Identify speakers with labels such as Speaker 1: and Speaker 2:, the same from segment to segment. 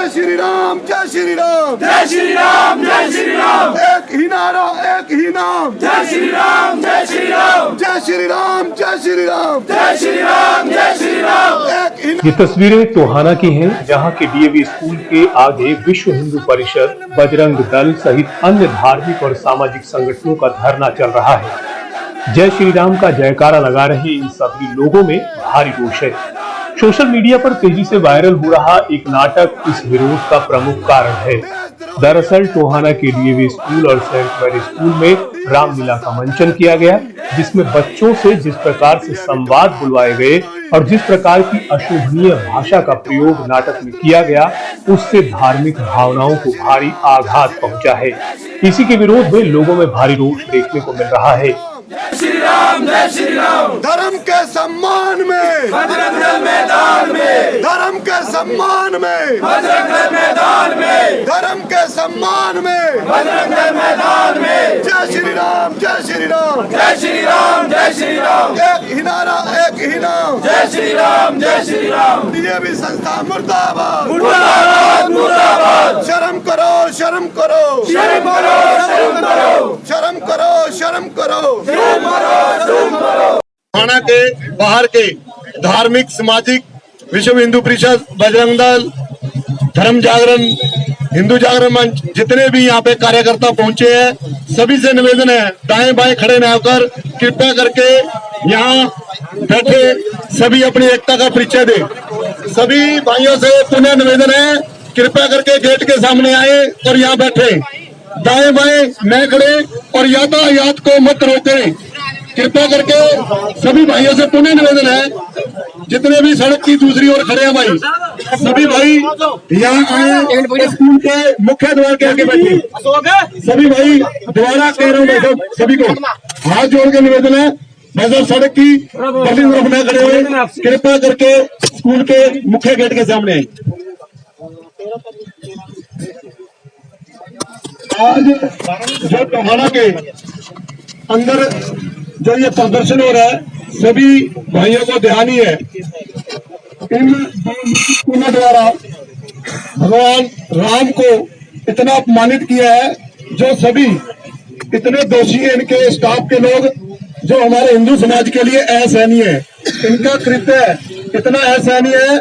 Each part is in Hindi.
Speaker 1: जय श्री राम, जय श्री राम,
Speaker 2: जय श्री राम, जय श्री राम,
Speaker 1: एक ही नारा, एक ही नाम,
Speaker 2: जय श्री राम, जय श्री राम,
Speaker 1: जय श्री राम, जय श्री राम,
Speaker 2: जय श्री राम, जय श्री राम,
Speaker 1: एक ही
Speaker 3: ये तस्वीरें टोहाना की हैं, जहां के डीएवी स्कूल के आगे विश्व हिंदू परिषद, बजरंग दल सहित अन्य धार्मिक और सामाजिक संगठनों का धरना चल रहा है। जय श्री राम का जयकारा लगा रहे इन सभी लोगों में भारी रोष है। सोशल मीडिया पर तेजी से वायरल हो रहा एक नाटक इस विरोध का प्रमुख कारण है। दरअसल टोहाना के डीएवी स्कूल और सेंट मैरी स्कूल में रामलीला का मंचन किया गया, जिसमें बच्चों से जिस प्रकार से संवाद बुलवाए गए और जिस प्रकार की अशोभनीय भाषा का प्रयोग नाटक में किया गया, उससे धार्मिक भावनाओं को भारी आघात पहुंचा है। इसी के विरोध में लोगों में भारी रोष देखने को मिल रहा है।
Speaker 2: श्री राम, जय श्री राम,
Speaker 1: धर्म के सम्मान में,
Speaker 2: बजरंग दल मैदान में,
Speaker 1: धर्म के सम्मान में,
Speaker 2: बजरंग दल मैदान में,
Speaker 1: धर्म के सम्मान में,
Speaker 2: बजरंग दल मैदान में,
Speaker 1: जय श्री राम, जय श्री राम,
Speaker 2: जय श्री राम, जय श्री राम,
Speaker 1: एक ही नारा, एक ही नाम,
Speaker 2: जय श्री राम, जय श्री राम,
Speaker 1: डीएवी संस्था मुर्दाबाद,
Speaker 2: मुर्दाबाद, मुर्दाबाद,
Speaker 1: शर्म करो, शर्म करो,
Speaker 2: शर्म करो, शर्म करो,
Speaker 1: शर्म करो, शर्म करो।
Speaker 4: टोहाना के बाहर के धार्मिक, सामाजिक, विश्व हिंदू परिषद, बजरंग दल, धर्म जागरण, हिंदू जागरण मंच, जितने भी यहाँ पे कार्यकर्ता पहुंचे हैं, सभी से निवेदन है, दाएं बाएं खड़े न होकर कृपया करके यहाँ बैठे सभी अपनी एकता का परिचय दे। सभी भाइयों से पुनः निवेदन है, कृपया करके गेट के सामने आए और यहाँ बैठे, दाएं बाएं न खड़े और यातायात को मत रोकें। कृपया करके सभी भाइयों से पुनः निवेदन है, जितने भी सड़क की दूसरी ओर खड़े हैं भाई, सभी भाई यहाँ आए, स्कूल के मुख्य द्वार के आगे बैठे। सभी भाई दोबारा कह रहा हूँ मैं सभी को हाथ जोड़ के निवेदन है, मैं सड़क की पहली तरफ न खड़े हुए, कृपया करके स्कूल के मुख्य गेट के सामने आए। आज जो टोहाना के अंदर जो ये प्रदर्शन हो रहा है, सभी भाइयों को ध्यान ही है, इन स्कूलों द्वारा भगवान राम को इतना अपमानित किया है, जो सभी इतने दोषी हैं, इनके स्टाफ के लोग जो हमारे हिंदू समाज के लिए असहनीय है, इनका कृत्य इतना असहनीय है,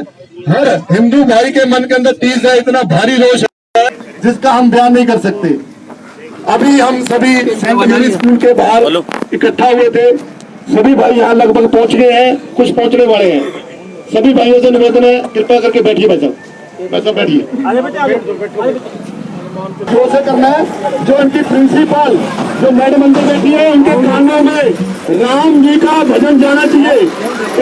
Speaker 4: हर हिंदू भाई के मन के अंदर टीस है, इतना भारी रोष है जिसका हम बयान नहीं कर सकते। अभी हम सभी सेंट मैरी स्कूल के बाहर इकट्ठा हुए थे, सभी भाई यहाँ लगभग पहुंच गए हैं, कुछ पहुंचने वाले हैं। सभी भाइयों से निवेदन है, कृपया करके बैठिए भाई साहब, बैठिए। जो से करना है, जो इनकी प्रिंसिपल जो मैडम अंदर बैठी है, उनके कानों में राम जी का भजन जाना चाहिए,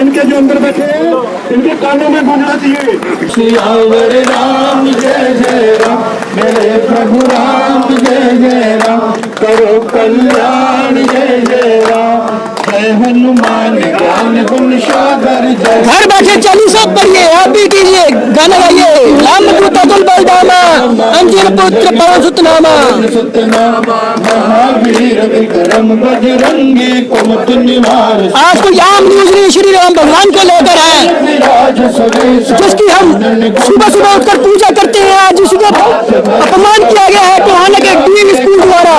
Speaker 4: इनके जो अंदर बैठे हैं इनके कानों में गूंजना चाहिए।
Speaker 2: सियावर राम जय जय राम, मेरे प्रभु राम जय जय राम, करो कल्याण जय जय राम, जय हनुमान ज्ञान गुण सागर जय।
Speaker 5: घर बैठे चालू सब पढ़िए, आप भी कीजिए, गाना गाइए, राम दूत अतुल बलधामा, अंजन पुत्र पवन सुत नामा,
Speaker 2: महावीर विक्रम बजरंगी कुमत निवार।
Speaker 5: आज तो याम न्यूज श्री राम भगवान को लेकर है, जिसकी हम सुबह सुबह उठकर पूजा करते हैं। आज उसका अपमान किया गया है टोहाना के डीएवी स्कूल द्वारा।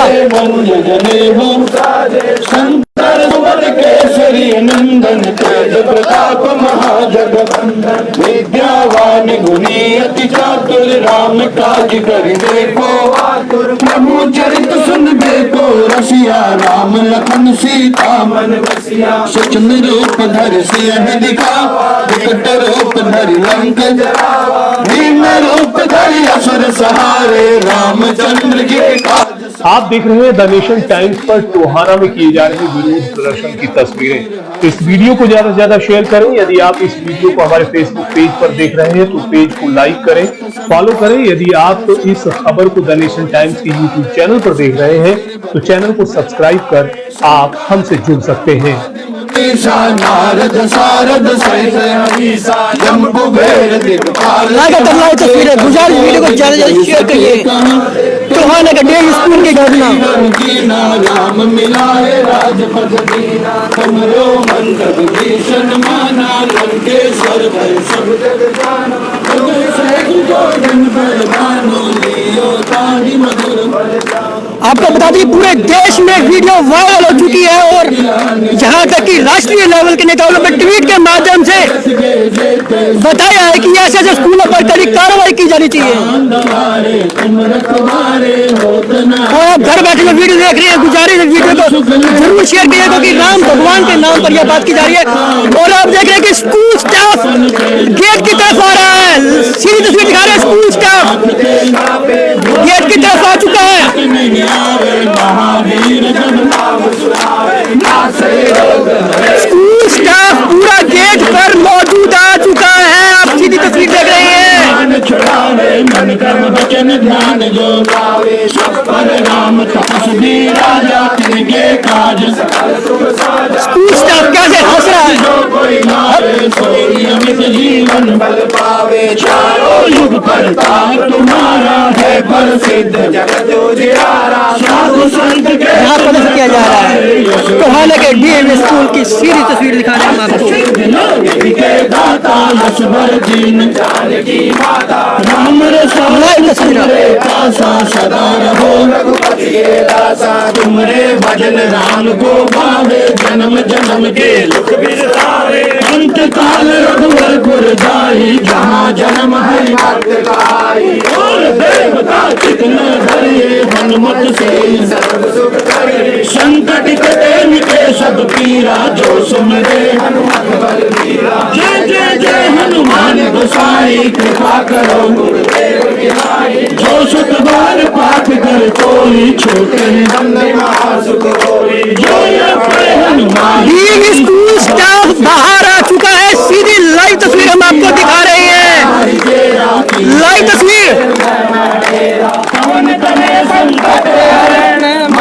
Speaker 2: केसरी नंदन तेज प्रताप महाजगवंदन, विद्यावान गुणी अति चातुर, राम काज कर देखो आतुर, प्रभु चरित सुन देखो रसिया, राम लखन सीता मन बसिया, सूक्ष्म रूप धर सिंह दिखा, विकट रूप धरि लंक जरावा, भीम रूप धरि असुर सहारे, रामचंद्र के काज।
Speaker 3: आप देख रहे हैं द नेशन टाइम्स पर टोहाना में किए जा रहे विरोध प्रदर्शन की तस्वीरें। इस वीडियो को ज्यादा से ज्यादा शेयर करें। यदि आप इस वीडियो को हमारे फेसबुक पेज पर देख रहे हैं तो पेज को लाइक करें, फॉलो करें। यदि आप इस खबर को द नेशन टाइम्स के यूट्यूब चैनल पर देख रहे हैं तो चैनल को सब्सक्राइब कर आप हमसे जुड़ सकते हैं।
Speaker 2: नारद सारद सहित हरीसा, जम्बु भेर दिखपाल।
Speaker 5: तस्वीरें गुजारिश वीडियो को ज्यादा से ज्यादा शेयर करिए। टोहाना का डीएवी स्कूल की घटना।
Speaker 2: राम मिलाए राजपद दीना, तुमरो मन भीषण माना, लंकेश्वर भय सब जग जाना,
Speaker 5: आपको बता दें पूरे देश में वीडियो वायरल हो चुकी है और यहाँ तक कि राष्ट्रीय लेवल के नेताओं ने ट्वीट के माध्यम से बताया है कि ऐसे ऐसे स्कूलों पर कड़ी कार्रवाई की जानी चाहिए। और आप घर बैठे में वीडियो देख रहे हैं, गुजारिश है वीडियो को जरूर शेयर कीजिए क्योंकि राम भगवान के नाम पर यह बात की जा रही है। और आप देख रहे हैं कि स्कूल स्टाफ गेट की तरफ आ रहा है, सीधी तस्वीर दिखा रहे हैं, स्कूल स्टाफ गेट की तरफ आ चुका है। स्कूल स्टाफ पूरा गेट पर मौजूद आ चुका है, आप सीधी तस्वीर देख रहे हैं। स्कूल स्टाफ कैसे हंस रहा है।
Speaker 2: जीवन बल पावे चारों युग प्रताप तुम्हारा है प्रसिद्ध जगत उजियारा साधु संत के
Speaker 5: यहाँ प्रदर्शन किया जा रहा है टोहाना के डीएवी स्कूल की सीधी तस्वीर दिखा रहे हैं आपको।
Speaker 2: सदा रहो रघुपति के दासा तुमरे भजन राम को भावे जन्म जन्म के दुख बिसरावे अंत काल रघुवरपुर जाई जहाँ जन्म है भक्त गाई और देवता कितने धरे हनुमत से सर्व सुख करे संकट कटे मिटे सब पीरा जो सुमरे हनुमत बलबीरा जय जय जय हनुमान गोसाई कृपा करो गुरुदेव की नाई जो सुत बार पाठ कर कोई छोटे बंदे महासुख होई जो ये पढ़े हनुमान।
Speaker 5: स्कूल स्टाफ बाहर आ चुका है, सीधी लाइव तस्वीर हम आपको दिखा रहे हैं, लाइव तस्वीर।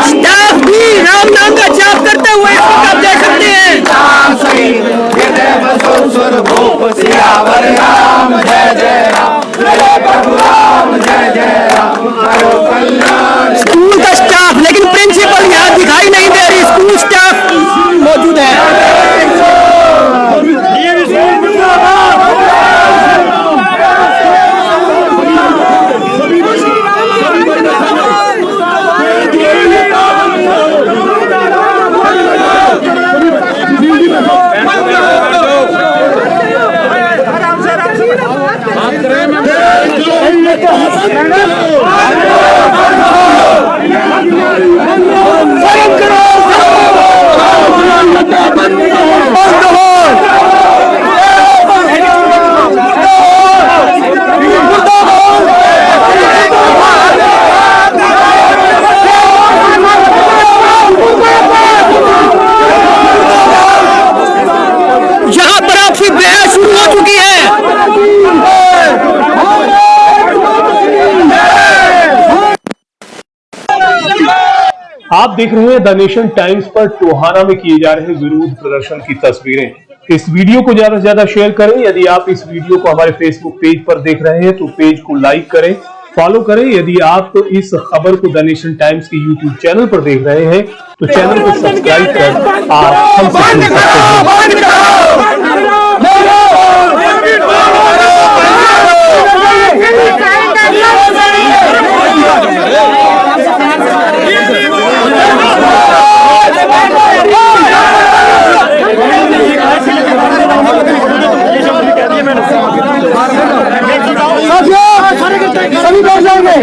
Speaker 5: स्टाफ भी राम नाम का जाप करते हुए इसको आप देख सकते हैं। स्कूल का स्टाफ, लेकिन प्रिंसिपल यहाँ दिखाई नहीं दे रही, स्कूल स्टाफ मौजूद है। यहाँ पर आपसी बहस शुरू हो चुकी है।
Speaker 3: आप देख रहे हैं द नेशन टाइम्स पर टोहाना में किए जा रहे विरोध प्रदर्शन की तस्वीरें। इस वीडियो को ज्यादा से ज्यादा शेयर करें। यदि आप इस वीडियो को हमारे फेसबुक पेज पर देख रहे हैं तो पेज को लाइक करें, फॉलो करें। यदि आप इस खबर को द नेशन टाइम्स के यूट्यूब चैनल पर देख रहे हैं तो चैनल को सब्सक्राइब कर आप हमसे जुड़ सकते हैं।
Speaker 5: सभी बैठ जाएंगे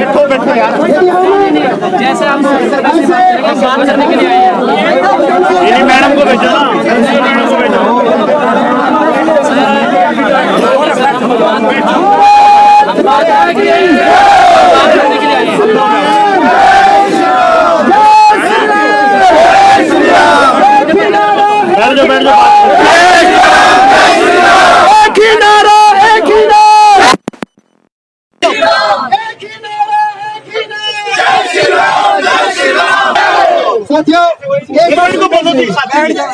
Speaker 6: जैसे हम बात करने के लिए आए हैं। मैडम को भेजो ना, मैडम को भेजो। बात करने के लिए आए हैं। बैठ जाओ, बैठ जाओ।
Speaker 5: एक ही नारा, एक ही नारा।
Speaker 4: साथियों एक मिनट को बोलो जी, बैठ जाओ।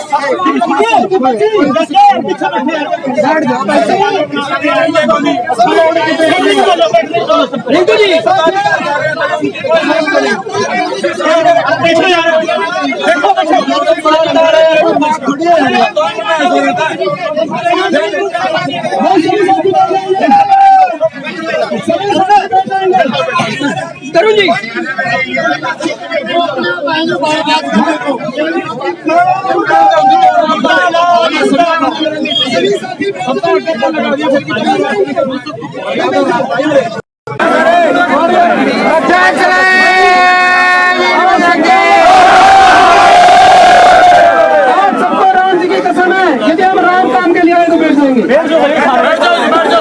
Speaker 5: जी। सबको राम जी की कसम है, यदि हम राम काम के लिए आए तो बैठ जाएंगे।
Speaker 6: बैठ जाओ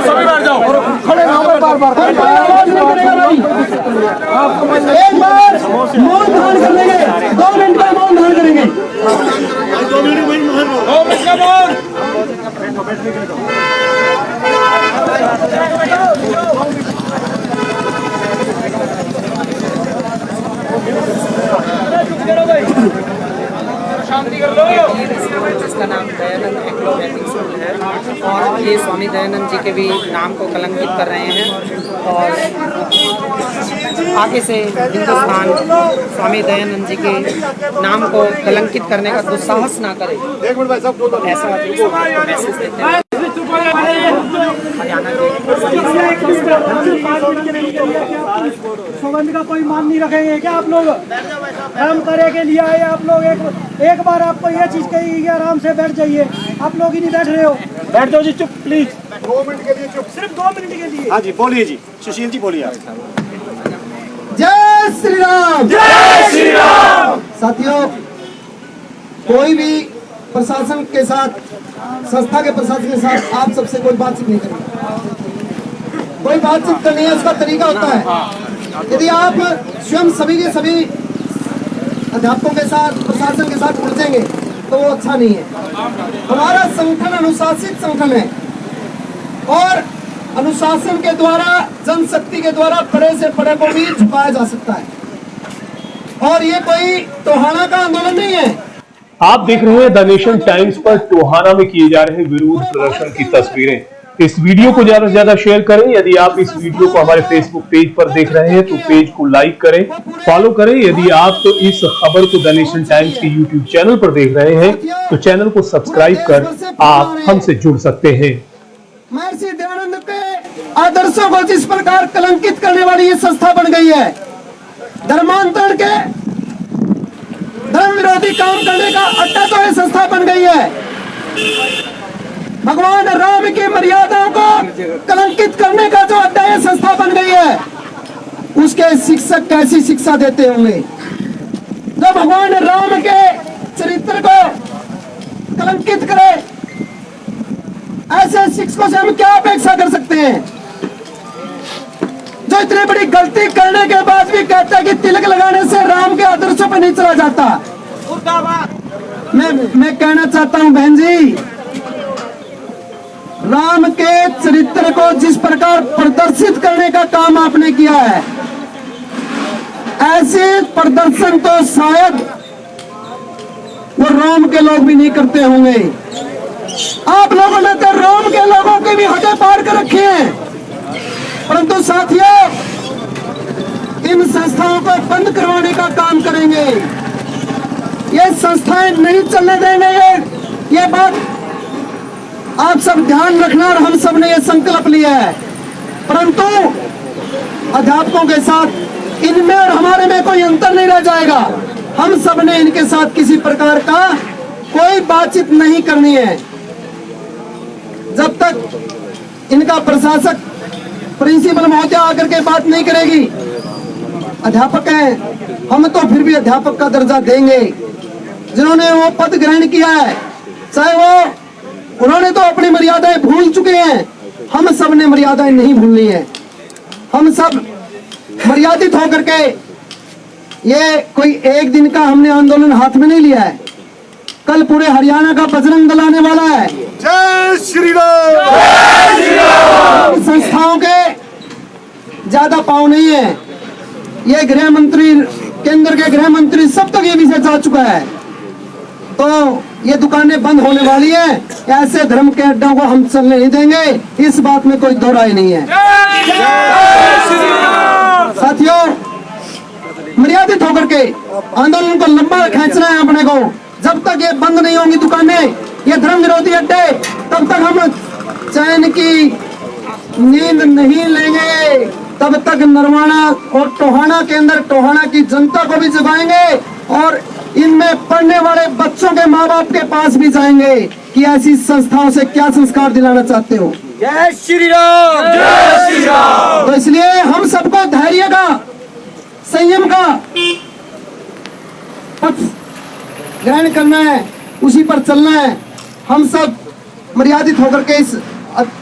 Speaker 6: सभी बैठ जाओ।
Speaker 5: खड़े रहो बार-बार। कोई आवाज नहीं करेगा भाई। एक बार मौन धारण कर लेंगे, 2 मिनट का मौन धारण करेंगे।
Speaker 6: 2 मिनट का मौन।
Speaker 7: जिसका नाम दयानंद एग्रोमेटिक स्कूल है और ये स्वामी दयानंद जी के भी नाम को कलंकित कर रहे हैं और आगे से हिंदुस्तान स्वामी दयानंद जी के नाम को कलंकित करने का दुस्साहस ना करे, ऐसा मैसेज देते हैं। हरियाणा
Speaker 5: सुगंध का कोई मान नहीं रखेंगे क्या आप लोग? काम करे के लिए आए आप लोग। एक बार आपको ये चीज कही कि आराम से बैठ जाइए, आप लोग ही नहीं बैठ रहे हो।
Speaker 6: बैठ जाओ जी, चुप प्लीज।
Speaker 1: 2 मिनट के लिए चुप।
Speaker 5: सिर्फ 2 मिनट के लिए।
Speaker 6: हाँ जी बोलिए जी, सुशील जी बोलिए।
Speaker 5: जय श्री राम।
Speaker 6: जय श्री राम।
Speaker 5: साथियों, कोई भी प्रशासन के साथ, संस्था के प्रशासन के साथ आप सबसे कोई बातचीत नहीं करेंगे। कोई बातचीत करनी है, उसका तरीका होता है। यदि आप स्वयं सभी के सभी अध्यापकों के साथ, प्रशासन के साथ उलझेंगे तो वो अच्छा नहीं है। हमारा संगठन अनुशासित संगठन है और अनुशासन के द्वारा, जनशक्ति के द्वारा बड़े से बड़े को भी झुकाया जा सकता है और ये कोई टोहाना का आंदोलन नहीं है।
Speaker 3: आप देख रहे हैं द नेशन टाइम्स पर टोहाना में किए जा रहे विरोध प्रदर्शन की तस्वीरें। इस वीडियो को ज्यादा से ज्यादा शेयर करें। यदि आप इस वीडियो को हमारे फेसबुक पेज पर देख रहे हैं तो पेज को लाइक करें, फॉलो करें। यदि आप तो इस खबर को द नेशन टाइम्स के यूट्यूब चैनल पर देख रहे हैं तो चैनल को सब्सक्राइब कर आप हमसे जुड़ सकते हैं।
Speaker 5: महर्षि दयानंद के आदर्शों को जिस प्रकार कलंकित करने वाली ये संस्था बन गई है, धर्मांतरण के, धर्म विरोधी काम करने का अड्डा तो ये संस्था बन गई है। भगवान राम की मर्यादाओं को कलंकित करने का जो अड्डा ये संस्था बन गई है, उसके शिक्षक कैसी शिक्षा देते होंगे? जो भगवान राम के चरित्र को कलंकित करे, ऐसे शिक्षकों से हम क्या अपेक्षा कर सकते हैं जो इतनी बड़ी गलती करने के बाद भी कहता है कि तिलक लगाने से राम के आदर्शों पर नहीं चला जाता। मैं कहना चाहता हूं बहन जी, राम के चरित्र को जिस प्रकार प्रदर्शित करने का काम आपने किया है, ऐसे प्रदर्शन तो शायद वो रोम के लोग भी नहीं करते होंगे। आप लोगों ने तो रोम के लोगों की भी हदें पार कर रखी हैं। परंतु साथियों, इन संस्थाओं को बंद करवाने का काम करेंगे। ये संस्थाएं नहीं चलने देंगे। ये बात आप सब ध्यान रखना और हम सब ने ये संकल्प लिया है। परंतु अध्यापकों के साथ इनमें और हमारे में कोई अंतर नहीं रह जाएगा। हम सब ने इनके साथ किसी प्रकार का कोई बातचीत नहीं करनी है जब तक इनका प्रशासक प्रिंसिपल महोदय आकर के बात नहीं करेगी। अध्यापक हैं, हम तो फिर भी अध्यापक का दर्जा देंगे। जिन्होंने वो पद ग्रहण किया है, चाहे वो उन्होंने तो अपनी मर्यादाएं भूल चुके हैं, हम सब ने मर्यादाएं नहीं भूलनी है। हम सब मर्यादित होकर के, ये कोई एक दिन का हमने आंदोलन हाथ में नहीं लिया है। कल पूरे हरियाणा का बजरंग दल आने वाला है।
Speaker 1: जय श्री राम। जय श्री राम।
Speaker 5: संस्थाओं के ज्यादा पाँव नहीं है। ये गृह मंत्री, केंद्र के गृह मंत्री सब तक ये विषय जा चुका है। तो ये दुकानें बंद होने वाली है। ऐसे धर्म के अड्डों को हम चलने नहीं देंगे, इस बात में कोई दो राय नहीं है। साथियों, मर्यादित होकर के आंदोलन को लंबा खींचना है अपने को। जब तक ये बंद नहीं होंगी दुकानें, ये धर्म विरोधी अड्डे, तब तक हम चैन की नींद नहीं लेंगे।
Speaker 8: तब तक नरवाना और टोहाना के अंदर टोहाना की जनता को भी जगाएंगे और इनमें पढ़ने वाले बच्चों के माँ बाप के पास भी जाएंगे कि ऐसी संस्थाओं से क्या संस्कार दिलाना चाहते हो।
Speaker 5: जय श्री राम,
Speaker 1: जय श्री राम।
Speaker 8: तो इसलिए हम सबको धैर्य का, संयम का पथ ग्रहण करना है, उसी पर चलना है। हम सब मर्यादित होकर के इस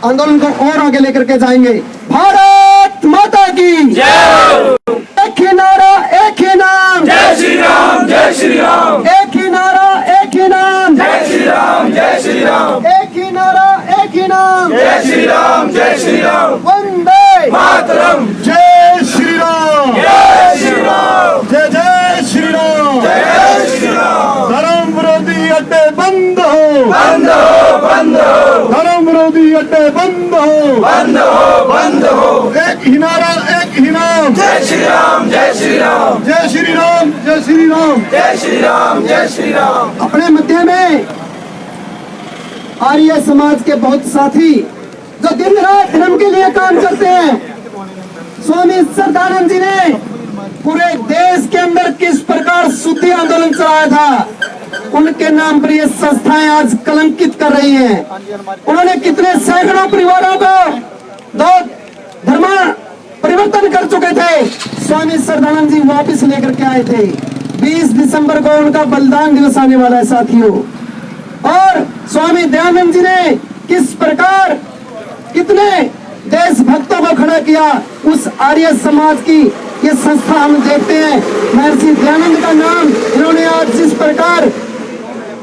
Speaker 8: आंदोलन को और आगे लेकर के जाएंगे। भारत माता की
Speaker 1: जय।
Speaker 8: एक ही नारा, एक ही नाम,
Speaker 1: जय श्री राम, जय श्री राम।
Speaker 8: एक ही नारा, एक ही नाम,
Speaker 1: जय श्री राम, जय श्री राम।
Speaker 8: एक ही नारा, एक ही नाम,
Speaker 1: जय श्री राम, जय श्री राम।
Speaker 8: वंदे
Speaker 1: मातरम।
Speaker 4: जय श्री राम,
Speaker 1: जय श्री राम,
Speaker 4: जय जय श्री राम।
Speaker 1: जय श्री राम।
Speaker 4: धर्म विरोधी अड्डे बंद हो,
Speaker 1: बंद हो, बंद हो,
Speaker 4: धर्म विरोधी अड्डे बंद हो,
Speaker 1: बंद हो, बंद हो।
Speaker 4: एक ही नारा, एक ही नाम,
Speaker 1: जय श्री राम, जय श्री राम।
Speaker 4: जय श्री राम, जय श्री राम।
Speaker 1: जय श्री राम, जय श्री राम।
Speaker 8: अपने मध्य में आर्य समाज के बहुत साथी जो दिन रात धर्म के लिए काम करते हैं। स्वामी सरदानंद जी ने पूरे देश के अंदर किस प्रकार शुद्धि आंदोलन चलाया था, उनके नाम पर ये संस्थाएं आज कलंकित कर रही हैं। उन्होंने कितने सैकड़ों परिवारों को दो धर्म परिवर्तन कर चुके थे। स्वामी सरदानंद जी वापस लेकर के आए थे। 20 दिसंबर को उनका बलिदान दिवस आने वाला है साथियों। और स्वामी दयानंद जी ने किस प्रकार कितने देशभक्तों को खड़ा किया, उस आर्य समाज की ये संस्था हम देखते हैं। महर्षि दयानंद का नाम इन्होंने आज जिस प्रकार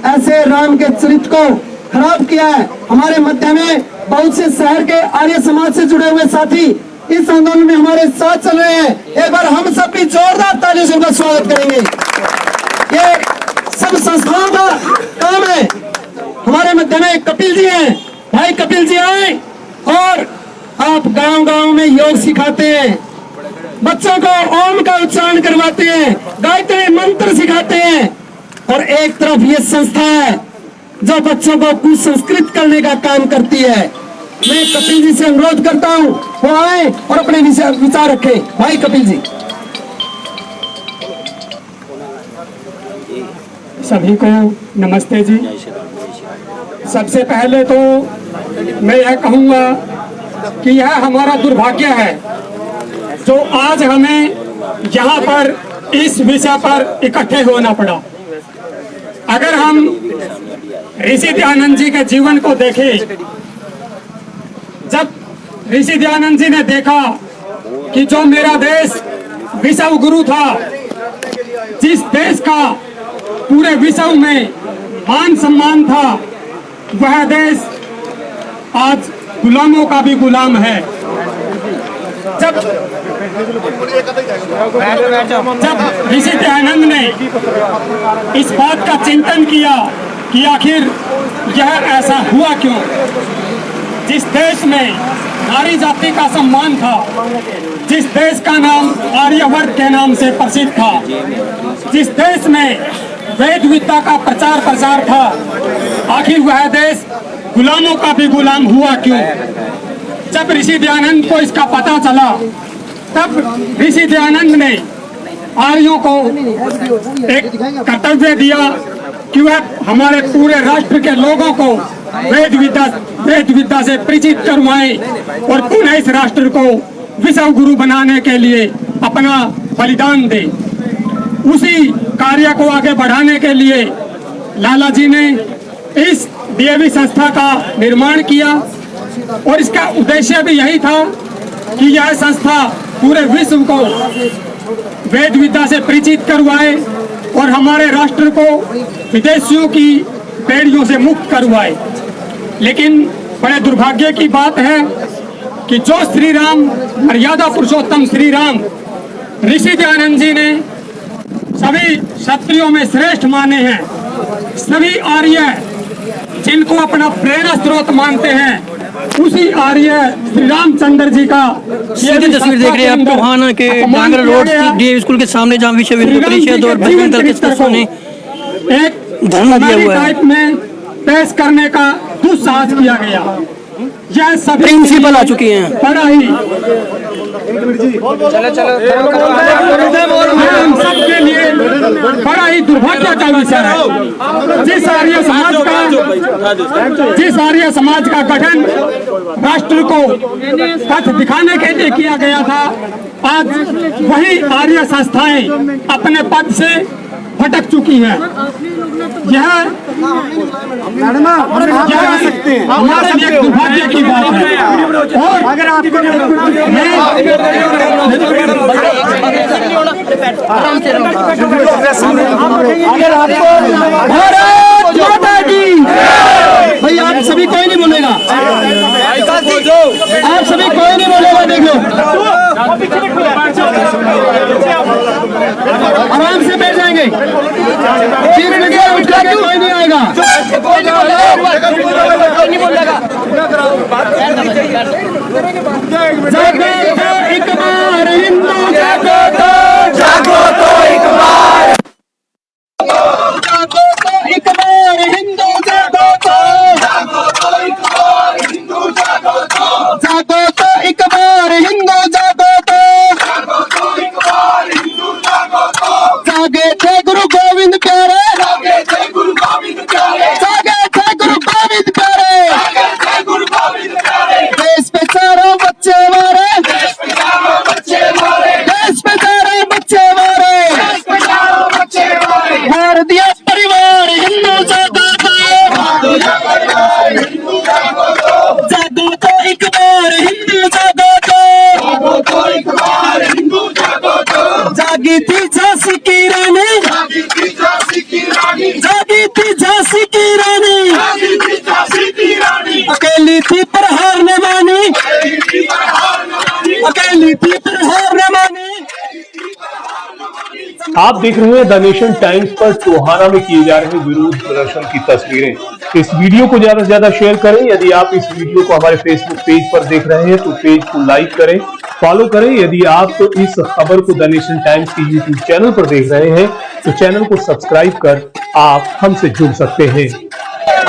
Speaker 8: ऐसे राम के चरित्र को खराब किया है। हमारे मध्य में बहुत से शहर के आर्य समाज से जुड़े हुए साथी इस आंदोलन में हमारे साथ चल रहे हैं। एक बार हम सब भी जोरदार तालियों से उनका स्वागत करेंगे। ये सब संस्थाओं का काम है। हमारे मध्य में कपिल जी हैं, भाई कपिल जी आए और आप गांव-गांव में योग सिखाते हैं, बच्चों को ओम का उच्चारण करवाते हैं, गायत्री मंत्र सिखाते हैं। और एक तरफ ये संस्था है जो बच्चों को कुसंस्कृत करने का काम करती है। मैं कपिल जी से अनुरोध करता हूँ वो आए और अपने विचार रखें। भाई कपिल जी।
Speaker 9: सभी को नमस्ते जी। सबसे पहले तो मैं यह कहूँगा कि यह हमारा दुर्भाग्य है जो आज हमें यहाँ पर इस विषय पर इकट्ठे होना पड़ा। अगर हम ऋषि दयानंद जी के जीवन को देखें, जब ऋषि दयानंद जी ने देखा कि जो मेरा देश विश्व गुरु था, जिस देश का पूरे विश्व में मान सम्मान था, वह देश आज गुलामों का भी गुलाम है। जब ऋषि दयानंद ने इस बात का चिंतन किया कि आखिर यह ऐसा हुआ क्यों, जिस देश में नारी जाति का सम्मान था, जिस देश का नाम आर्यवर्त के नाम से प्रसिद्ध था, जिस देश में वेद विद्या का प्रचार प्रसार था, आखिर वह देश गुलामों का भी गुलाम हुआ क्यों। जब ऋषि दयानंद को इसका पता चला, तब ऋषि दयानंद ने आर्यों को एक कर्तव्य दिया कि वह हमारे पूरे राष्ट्र के लोगों को वेद विद्या से परिचित करवाएं और पुनः इस राष्ट्र को विश्व गुरु बनाने के लिए अपना बलिदान दे। उसी कार्य को आगे बढ़ाने के लिए लाला जी ने इस डीएवी संस्था का निर्माण किया और इसका उद्देश्य भी यही था कि यह संस्था पूरे विश्व को वेद विद्या से परिचित करवाए और हमारे राष्ट्र को विदेशियों की बेड़ियों से मुक्त करवाए। लेकिन बड़े दुर्भाग्य की बात है कि जो श्री राम, मर्यादा पुरुषोत्तम श्री राम ऋषि दयानंद जी ने सभी क्षत्रियों में श्रेष्ठ माने हैं, सभी आर्य जिनको अपना प्रेरणा स्रोत मानते हैं, उसी आर्य श्री रामचंद्र जी का
Speaker 5: सीधी तस्वीर देख रहे हैं आप टोहाना के डांगरा रोड डीएवी स्कूल के सामने, जहाँ विश्व हिंदू परिषद और बजरंग दल के सदस्यों ने
Speaker 9: एक
Speaker 5: धरना दिया हुआ है।
Speaker 9: में पेश करने का दुस्साहस किया गया। यह सभी
Speaker 5: प्रिंसिपल आ चुकी हैं।
Speaker 9: बड़ा ही हम सबके लिए बड़ा ही दुर्भाग्य का विषय है। जिस आर्य समाज का गठन राष्ट्र को पथ दिखाने के लिए किया गया था, आज वही आर्य संस्थाएं अपने पद से भटक चुकी है। यह हमारे लिए दुर्भाग्य की बात है। और अगर आपको
Speaker 5: भारत माता की, भाई आप सभी कोई नहीं बोलेगा, आप सभी कोई नहीं बोलेगा, देख लो आराम से बैठ जाएंगे, कोई नहीं आएगा, एक बार हिंदू जागो तो एक बार, जागो तो एक बार हिंदू जागो तो, जागो तो एक बार हिंदू जागो तो, जागो तो एक बार हिंदू जागो तो, जागो तो एक बार हिंदू जागो तो, जागे थे गुरु गोविंद प्यारे, जागे थे गुरु गोविंद प्यारे, जागे थे गुरु गोविंद प्यारे, जागे थे गुरु गोविंद प्यारे, देश पे चारों बच्चे मारे, देश पे चारों बच्चे मारे, देश पे चारों बच्चे मारे, देश पे चारों बच्चे मारे, भारतीय परिवार हिंदू जागो तो, हिंदू जागो तो, जागो तो एक बार हिंदू जागो तो, जागो तो एक बार हिंदू जागो तो, जागी थी झांसी की रानी, जागी थी झांसी की रानी, जागी थी झांसी की रानी, जागी थी झांसी की रानी, अकेली थी पर हार न मानी, अकेली थी पर हार न मानी, अकेली थी पर हार न मानी।
Speaker 3: आप देख रहे हैं द नेशन टाइम्स पर टोहाना में किए जा रहे विरोध प्रदर्शन की तस्वीरें। इस वीडियो को ज्यादा से ज्यादा शेयर करें। यदि आप इस वीडियो को हमारे फेसबुक पेज पर देख रहे हैं तो पेज को लाइक करें, फॉलो करें। यदि आप तो इस खबर को द नेशन टाइम्स के यूट्यूब चैनल पर देख रहे हैं तो चैनल को सब्सक्राइब कर आप हमसे जुड़ सकते हैं।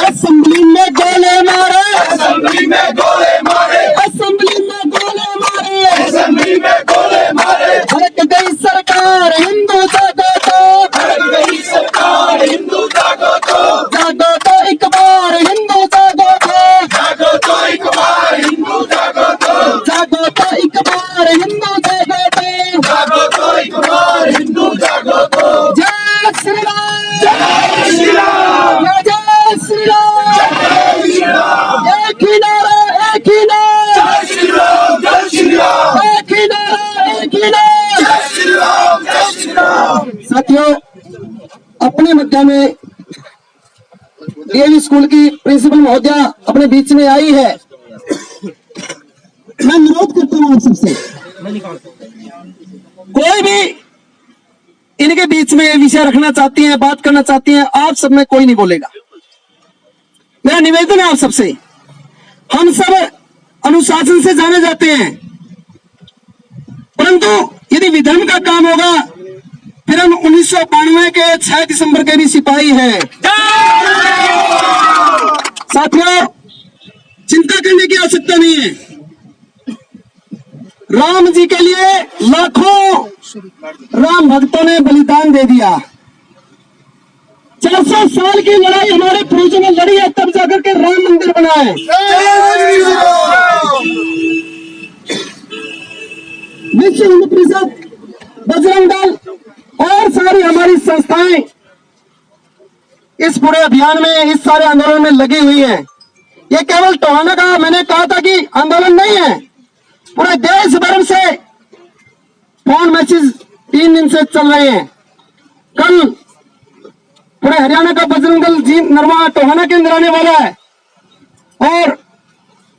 Speaker 5: असेंबली में गोले मारे,
Speaker 2: असेंबली में गोले मारे,
Speaker 5: असेंबली में गोले मारे,
Speaker 2: असेंबली में गोले मारे,
Speaker 5: भड़क गई सरकार हिंदू जागो तो,
Speaker 2: भड़क गई सरकार हिंदू जागो तो,
Speaker 5: जागो तो एक बार हिंदू जागो तो,
Speaker 2: जागो तो एक बार हिंदू जागो तो,
Speaker 5: जागो तो एक बार हिंदू जागो तो,
Speaker 2: जागो तो एक बार हिंदू जागो तो।
Speaker 5: जय श्री राम,
Speaker 2: जय श्री राम,
Speaker 5: जय श्री राम,
Speaker 2: जय श्री राम,
Speaker 5: एक ही नारा, एक ही नारा,
Speaker 2: जय श्री राम, जय श्री राम,
Speaker 5: एक ही नारा, एक ही नारा।
Speaker 2: जय श्री राम, जय श्री राम।
Speaker 8: साथियों, अपने मध्य में डीएवी स्कूल की प्रिंसिपल महोदया अपने बीच में आई है। मैं अनुरोध करता हूं आप सबसे, कोई भी इनके बीच में विषय रखना चाहती हैं, बात करना चाहती हैं, आप सब में कोई नहीं बोलेगा। मेरा निवेदन है आप सबसे, हम सब अनुशासन से जाने जाते हैं, परंतु यदि विधर्म का काम होगा फिर हम 1992 के 6 दिसंबर के भी सिपाही हैं। साथियों, चिंता करने की आवश्यकता नहीं है। राम जी के लिए लाखों राम भक्तों ने बलिदान दे दिया। 400 साल की लड़ाई हमारे पूर्वजों ने लड़ी है, तब जाकर के राम मंदिर बना है। विश्व हिंदू परिषद, बजरंग दल और सारी हमारी संस्थाएं इस पूरे अभियान में, इस सारे आंदोलन में लगी हुई हैं। ये केवल टोहाना का, मैंने कहा था कि आंदोलन नहीं है, पूरे देश भर से फोन मैसेज 3 दिन से चल रहे हैं। कल पूरे हरियाणा का बजरंग दल जी नरवा टोहाना के अंदर आने वाला है, और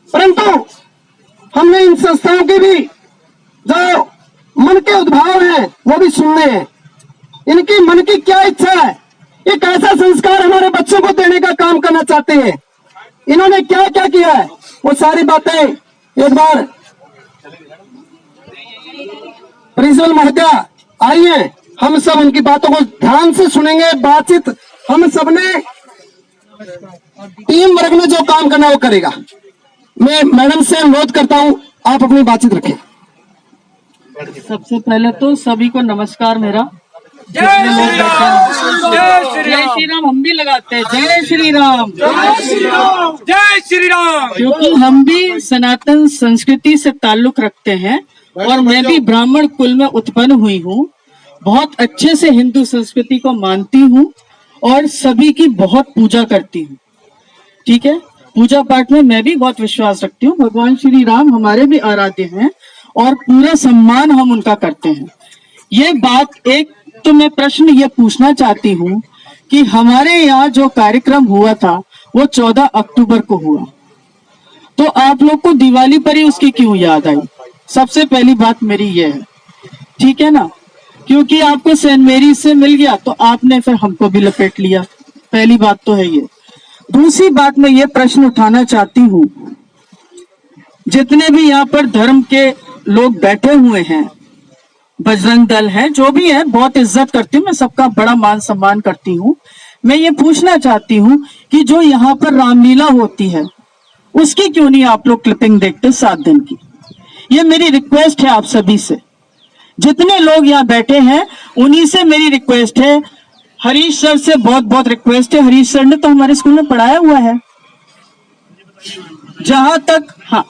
Speaker 8: परंतु हमने इन संस्थाओं की भी जो मन के उद्भाव हैं वो भी सुनने हैं। इनकी मन की क्या इच्छा है, एक ऐसा संस्कार हमारे बच्चों को देने का काम करना चाहते हैं। इन्होंने क्या क्या किया है वो सारी बातें एक बार प्रिंसिपल महोदया आई हैं, हम सब उनकी बातों को ध्यान से सुनेंगे। बातचीत हम सब ने, टीम वर्क में जो काम करना वो करेगा। मैं मैडम से अनुरोध करता हूं, आप अपनी बातचीत रखें।
Speaker 5: सबसे पहले तो सभी को नमस्कार मेरा।
Speaker 6: जय श्री राम, जय श्री
Speaker 5: जय
Speaker 6: राम,
Speaker 5: श्री राम हम भी लगाते हैं, जय श्री राम।
Speaker 6: जय श्री राम, जय श्री राम।
Speaker 5: क्योंकि हम भी सनातन संस्कृति से ताल्लुक रखते हैं और मैं भी ब्राह्मण कुल में उत्पन्न हुई हूँ। बहुत अच्छे से हिंदू संस्कृति को मानती हूँ और सभी की बहुत पूजा करती हूँ। ठीक है, पूजा पाठ में मैं भी बहुत विश्वास रखती हूँ। भगवान श्री राम हमारे भी आराध्य हैं और पूरा सम्मान हम उनका करते हैं। ये बात एक तो मैं प्रश्न ये पूछना चाहती हूँ कि हमारे यहाँ जो कार्यक्रम हुआ था वो 14 अक्टूबर को हुआ, तो आप लोग को दिवाली पर ही उसकी क्यों याद आई? सबसे पहली बात मेरी ये है, ठीक है ना, क्योंकि आपको सेंट मेरी से मिल गया तो आपने फिर हमको भी लपेट लिया। पहली बात तो है ये। दूसरी बात मैं ये प्रश्न उठाना चाहती हूँ, जितने भी यहाँ पर धर्म के लोग बैठे हुए हैं, बजरंग दल है, जो भी है, बहुत इज्जत करती हूँ मैं, सबका बड़ा मान सम्मान करती हूँ। मैं ये पूछना चाहती हूँ कि जो यहाँ पर रामलीला होती है उसकी क्यों नहीं आप लोग क्लिपिंग देखते 7 दिन की? ये मेरी रिक्वेस्ट है आप सभी से, जितने लोग यहाँ बैठे हैं उन्हीं से मेरी रिक्वेस्ट है। हरीश सर से बहुत बहुत रिक्वेस्ट है, हरीश सर ने तो हमारे स्कूल में पढ़ाया हुआ है। जहां तक, हाँ,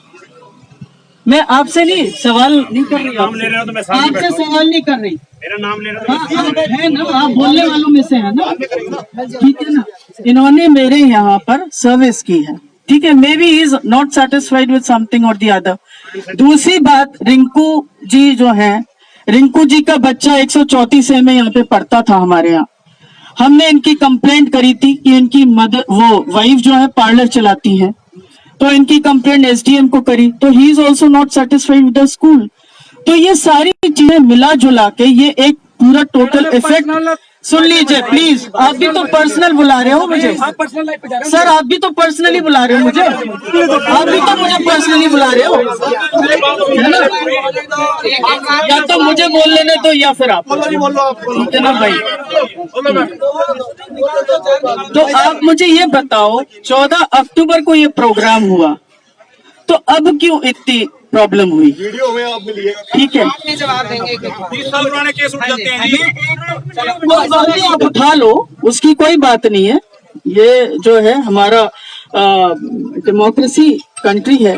Speaker 5: मैं आपसे नहीं सवाल नहीं कर रही,
Speaker 6: नाम ले रहे हो तो मैं सामने
Speaker 5: आपसे
Speaker 6: बैठा हूं।
Speaker 5: सवाल नहीं कर रही।
Speaker 6: मेरा नाम ले रहे हो
Speaker 5: हाँ, आप है ना, आप बोलने वालों में से है ना, ठीक है ना। इन्होंने मेरे यहाँ पर सर्विस की है, ठीक है, may be is not satisfied with something और द अदर। दूसरी बात, रिंकू जी जो है, रिंकू जी का बच्चा 134 में यहाँ पे पढ़ता था हमारे यहाँ। हमने इनकी कंप्लेंट करी थी कि इनकी मदर, वो वाइफ जो है पार्लर चलाती है, तो इनकी कंप्लेंट एसडीएम को करी, तो he is also not satisfied with the school. तो ये सारी चीजें मिला जुला के ये एक पूरा टोटल इफेक्ट, सुन लीजिए प्लीज, आप भी तो पर्सनल बुला रहे हो मुझे सर, आप भी तो पर्सनली बुला रहे हो मुझे, आप भी तो मुझे पर्सनली बुला रहे हो, है ना? या तो मुझे बोल लेने दो या फिर आप, ठीक है ना भाई? तो आप मुझे ये बताओ, 14 अक्टूबर को ये प्रोग्राम हुआ, तो अब क्यों इतनी प्रॉब्लम हुई?
Speaker 1: वीडियो में आप मिलिए,
Speaker 5: ठीक है,
Speaker 7: अपने जवाब देंगे।
Speaker 6: 30 साल पुराने केस उठ जाते हैं जी।
Speaker 5: कोई बात नहीं, आप उठा लो, उसकी कोई बात नहीं है। ये जो है हमारा डेमोक्रेसी कंट्री है,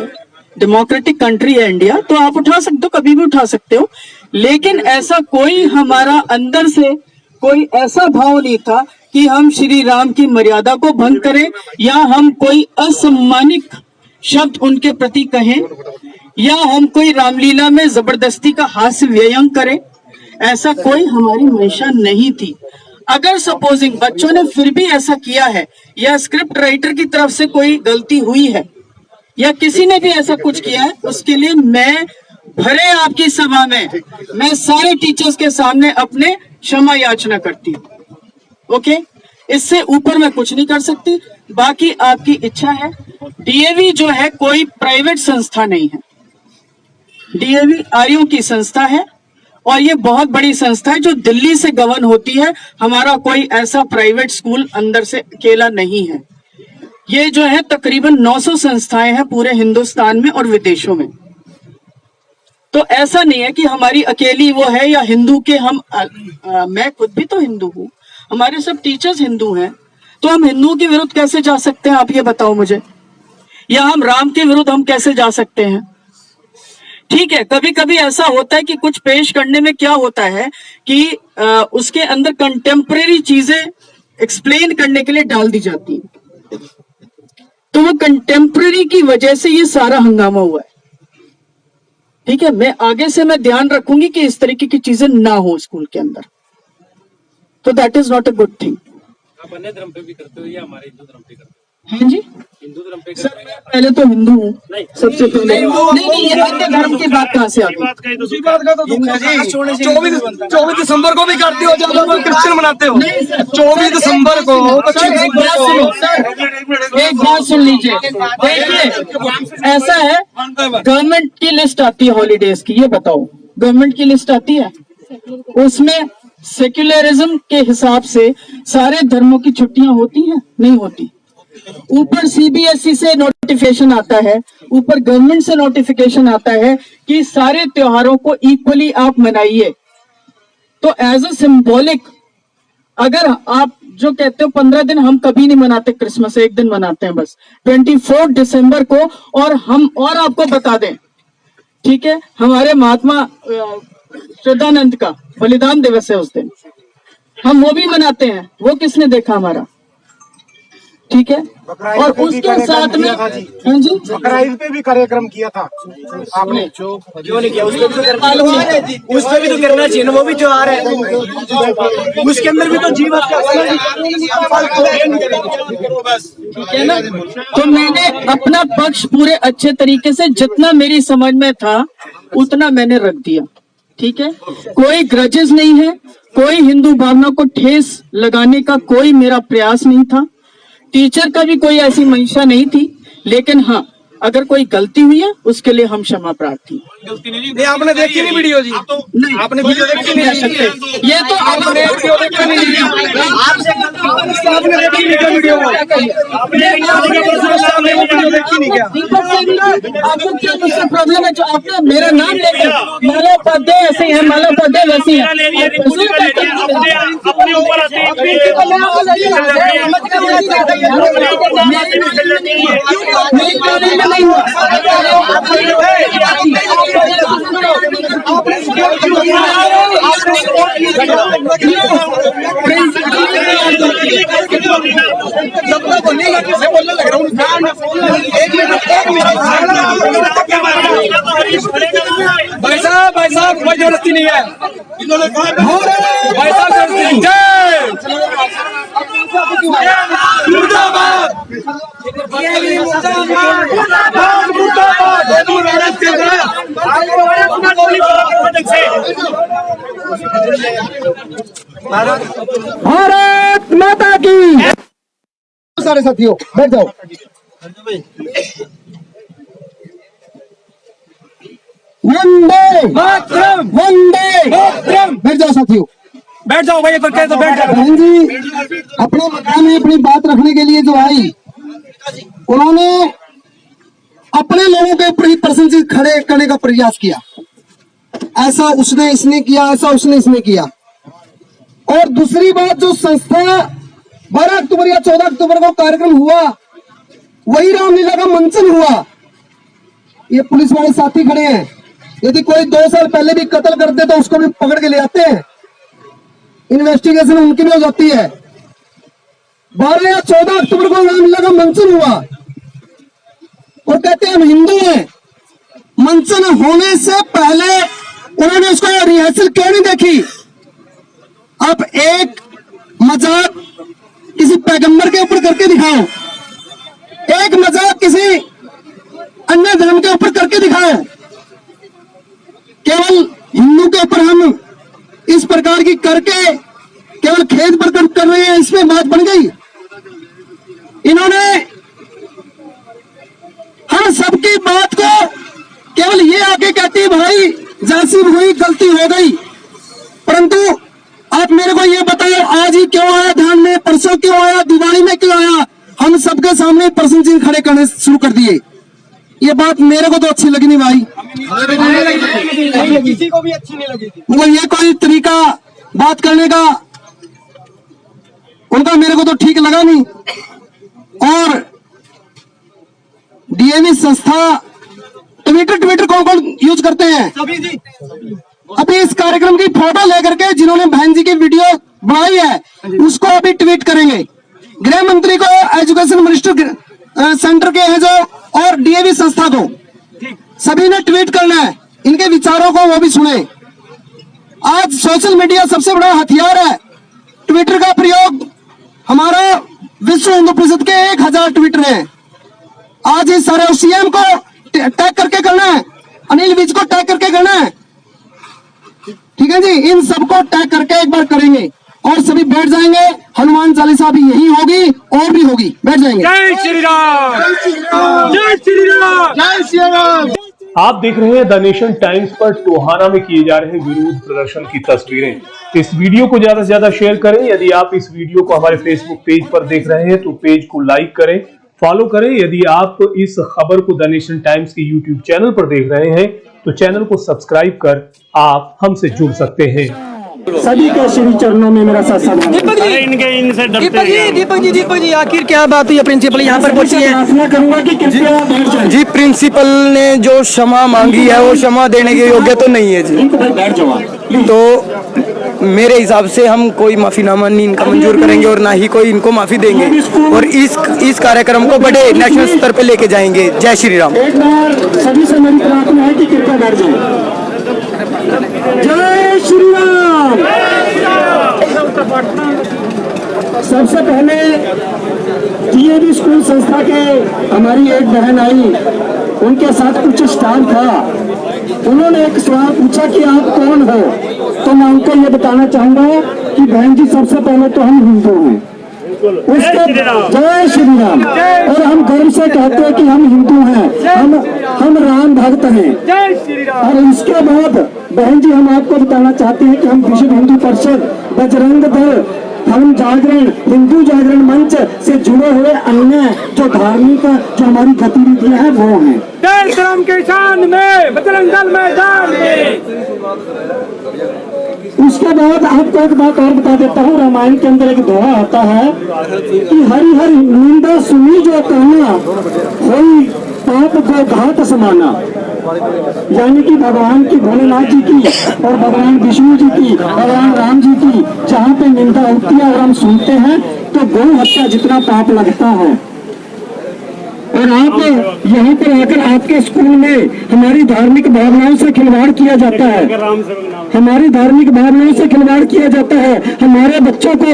Speaker 5: डेमोक्रेटिक कंट्री है इंडिया, तो आप उठा सकते हो, कभी भी उठा सकते हो। लेकिन ऐसा कोई हमारा अंदर से कोई ऐसा भाव नहीं था कि हम श्री राम की मर्यादा को भंग करें या हम कोई असम्मानित शब्द उनके प्रति कहें या हम कोई रामलीला में जबरदस्ती का हास्य व्यंग करें, ऐसा कोई हमारी मंशा नहीं थी। अगर सपोजिंग बच्चों ने फिर भी ऐसा किया है या स्क्रिप्ट राइटर की तरफ से कोई गलती हुई है या किसी ने भी ऐसा कुछ किया है, उसके लिए मैं भरे आपकी सभा में मैं सारे टीचर्स के सामने अपने क्षमा याचना करती हूँ। ओके, इससे ऊपर मैं कुछ नहीं कर सकती, बाकी आपकी इच्छा है। डीएवी जो है कोई प्राइवेट संस्था नहीं है, डीएवी आरयू की संस्था है और ये बहुत बड़ी संस्था है जो दिल्ली से गवर्न होती है। हमारा कोई ऐसा प्राइवेट स्कूल अंदर से अकेला नहीं है। ये जो है तकरीबन 900 संस्थाएं हैं पूरे हिंदुस्तान में और विदेशों में। तो ऐसा नहीं है कि हमारी अकेली वो है या हिंदू के हम मैं खुद भी तो हिंदू हूँ, हमारे सब टीचर्स हिंदू हैं, तो हम हिंदुओं के विरुद्ध कैसे जा सकते हैं आप ये बताओ मुझे, या हम राम के विरुद्ध हम कैसे जा सकते हैं? ठीक है, कभी कभी ऐसा होता है कि कुछ पेश करने में क्या होता है कि उसके अंदर कंटेम्परेरी चीजें एक्सप्लेन करने के लिए डाल दी जाती है, तो वो कंटेम्परेरी की वजह से ये सारा हंगामा हुआ है। ठीक है, मैं आगे से मैं ध्यान रखूंगी कि इस तरीके की चीजें ना हो स्कूल के अंदर, तो that is not a good thing.
Speaker 6: आप अन्य धर्म पे भी करते हो या हमारे हिंदू धर्म पे करते हो?
Speaker 5: हाँ जी,
Speaker 6: हिंदू धर्म पे
Speaker 5: सर मैं पहले तो हिंदू हूँ सबसे पहले। नहीं, ये अन्य धर्म की बात कहाँ से आ गई?
Speaker 6: बात कही तो दूसरी बात का तो दुख है जी।
Speaker 1: 24 दिसंबर को भी करते हो जब आप क्रिश्चियन मनाते हो। 24 दिसंबर को
Speaker 5: एक बात सुन लीजिए, देखिए ऐसा है, गवर्नमेंट की लिस्ट आती है हॉलीडेज की, ये बताओ गवर्नमेंट की लिस्ट आती है, उसमें सेक्युलरिज्म के हिसाब से सारे धर्मों की छुट्टियां होती हैं? नहीं होती। ऊपर सीबीएसई से
Speaker 10: नोटिफिकेशन आता है, ऊपर गवर्नमेंट से नोटिफिकेशन आता है कि सारे त्योहारों को इक्वली आप मनाइए। तो एज अ सिंबॉलिक, अगर आप जो कहते हो 15 दिन, हम कभी नहीं मनाते क्रिसमस, एक दिन मनाते हैं बस 24 दिसंबर को। और हम और आपको बता दें, ठीक है, हमारे महात्मा श्रद्धानंद का बलिदान दिवस है उस दिन, हम वो भी मनाते हैं। वो किसने देखा हमारा, ठीक है। और उसके साथ में हाँ जी,
Speaker 6: बकरीद पे भी कार्यक्रम किया था आपने, क्यों नहीं किया? उसको भी तो करना चाहिए ना, वो भी त्योहार है, उसके अंदर भी तो जीवन
Speaker 10: ठीक है ना। तो मैंने अपना पक्ष पूरे अच्छे तरीके से, जितना मेरी समझ में था उतना मैंने रख दिया, ठीक है। कोई ग्रजेस नहीं है, कोई हिंदू भावना को ठेस लगाने का कोई मेरा प्रयास नहीं था, टीचर का भी कोई ऐसी मंशा नहीं थी। लेकिन हाँ, अगर कोई गलती हुई है उसके लिए हम क्षमा प्रार्थी।
Speaker 1: नहीं, आपने देखी नहीं वीडियो जी?
Speaker 10: नहीं,
Speaker 1: आपने वीडियो देखी नहीं सकते,
Speaker 10: ये तो
Speaker 1: आपने वीडियो देखा नहीं, आपने देखी नहीं क्या वीडियो? आपने वीडियो देखी नहीं क्या?
Speaker 10: आपको क्या मुझसे प्रॉब्लम है? जो आपने मेरा नाम लेकर मालोपाध्याय ऐसे है, मालोपाध्याय वैसे है,
Speaker 6: अपने ऊपर आते हैं।
Speaker 10: नहीं हुआ।
Speaker 1: भाई साहब कोई जबरदस्ती नहीं है, भाई साहब जबरदस्ती।
Speaker 8: भारत माता की। सारे साथियों बैठ जाओ। वंदे मातरम, वंदे मातरम। बैठ जाओ साथियों,
Speaker 1: बैठ जाओ भाई, तो बैठ जाओ।
Speaker 8: बहन जी अपने मकान में अपनी बात रखने के लिए जो आई, उन्होंने अपने लोगों के ऊपर ही प्रशंसा खड़े करने का प्रयास किया। ऐसा उसने इसने किया, ऐसा उसने इसने किया। और दूसरी बात, जो संस्था 12 अक्टूबर या 14 अक्टूबर को कार्यक्रम हुआ, वही रामलीला का मंचन हुआ। ये पुलिस वाले साथी खड़े हैं, यदि कोई 2 साल पहले भी कत्ल करते तो उसको भी पकड़ के ले आते हैं, इन्वेस्टिगेशन उनकी भी हो जाती है। 12 या 14 अक्टूबर को रामलीला का मंचन हुआ और कहते हैं हम हिंदू हैं। मंचन होने से पहले उन्होंने उसको रिहर्सल क्यों नहीं देखी? अब एक मजाक किसी पैगंबर के ऊपर करके दिखाओ, एक मजाक किसी अन्य धर्म के ऊपर करके दिखाओ, केवल हिंदू के ऊपर हम इस प्रकार की करके केवल खेद प्रकट कर रहे हैं, इसमें बात बन गई। इन्होंने हम सबकी बात को केवल ये आके कहती भाई जैसी हुई गलती हो गई, परंतु आप मेरे को ये बताओ आज ही क्यों आया ध्यान में, परसों क्यों आया, दिवाली में क्यों आया? हम सबके सामने प्रश्न चिन्ह खड़े करने शुरू कर दिए। ये बात मेरे को तो अच्छी लगी नहीं भाई,
Speaker 1: किसी को भी अच्छी नहीं लगी थी।
Speaker 8: वो ये कोई तरीका बात करने का उनका मेरे को तो ठीक लगा नहीं। और डीएवी संस्था ट्विटर कौन यूज करते हैं? अभी इस कार्यक्रम की फोटो लेकर के जिन्होंने बहन जी की वीडियो बनाई है उसको अभी ट्वीट करेंगे। गृह मंत्री को, एजुकेशन मिनिस्टर सेंटर के हैं जो, और डीएवी संस्था को, सभी ने ट्वीट करना है। इनके विचारों को वो भी सुने। आज सोशल मीडिया सबसे बड़ा हथियार है। ट्विटर का प्रयोग हमारा विश्व हिंदू परिषद के 1000 ट्विटर हैं। आज इस सारे सीएम को टैग करके करना है, अनिल विज को टैग करके करना है, ठीक है जी। इन सबको टैग करके एक बार करेंगे और सभी बैठ जाएंगे। हनुमान चालीसा भी यही होगी और भी होगी, बैठ जाएंगे।
Speaker 6: जय श्री राम, जय श्री राम, जय श्री राम।
Speaker 3: आप देख रहे हैं द नेशन टाइम्स पर टोहाना में किए जा रहे विरोध प्रदर्शन की तस्वीरें। इस वीडियो को ज्यादा से ज्यादा शेयर करें। यदि आप इस वीडियो को हमारे फेसबुक पेज पर देख रहे हैं तो पेज को लाइक करें फॉलो करें। यदि आप इस खबर को द नेशन टाइम्स के यूट्यूब चैनल पर देख रहे हैं तो चैनल को सब्सक्राइब कर आप हमसे जुड़ सकते हैं।
Speaker 8: सभी के श्री चरणों में मेरा सत्संग।
Speaker 5: दीपक जी आखिर क्या बात हुई? प्रिंसिपल यहाँ पर पहुंची है।
Speaker 8: प्रार्थना करूंगा कि कृपया बैठ जाएं।
Speaker 1: जी प्रिंसिपल ने जो क्षमा मांगी है वो क्षमा देने के योग्य तो नहीं है जी।
Speaker 8: बैठ जाओ।
Speaker 1: तो मेरे हिसाब से हम कोई माफीनामा नहीं इनका मंजूर करेंगे और ना ही कोई इनको माफी देंगे और इस कार्यक्रम को बड़े नेशनल स्तर पे लेके जाएंगे। जय श्री राम।
Speaker 8: एक बार सभी से मेरी प्रार्थना है कि कृपया बैठ जाएं। जय श्री राम। सबसे पहले डीएवी स्कूल संस्था के हमारी एक बहन आई, उनके साथ कुछ स्टाफ था। उन्होंने एक सवाल पूछा कि आप कौन हो, तो मैं उनको ये बताना चाहूंगा कि बहन जी सबसे पहले तो हम हिंदू हैं। उसके जय श्री राम। और हम गर्व से कहते हैं कि हम हिंदू हैं, हम राम भक्त हैं। और इसके बाद बहन जी हम आपको बताना चाहते हैं कि हम विश्व हिंदू परिषद, बजरंग दल, धर्म जागरण, हिंदू जागरण मंच से जुड़े हुए अन्य जो धार्मिक जो हमारी गतिविधियां हैं वो हैं।
Speaker 9: देश धर्म के शान में बजरंग दल मैदान में।
Speaker 8: उसके बाद आपको एक बात और बता देता हूँ, रामायण के अंदर एक दोहा आता है कि हरि हरि निंदा सुनी जो काना, होई पाप को घात समाना। यानी कि भगवान की, भोलेनाथ जी की और भगवान विष्णु जी की, भगवान राम जी की जहाँ पे निंदा होती है और हम सुनते हैं तो गौ हत्या जितना पाप लगता है। और आप यहाँ पर आकर आपके स्कूल में हमारी धार्मिक भावनाओं से खिलवाड़ किया जाता है, हमारी धार्मिक भावनाओं से खिलवाड़ किया जाता है। हमारे बच्चों को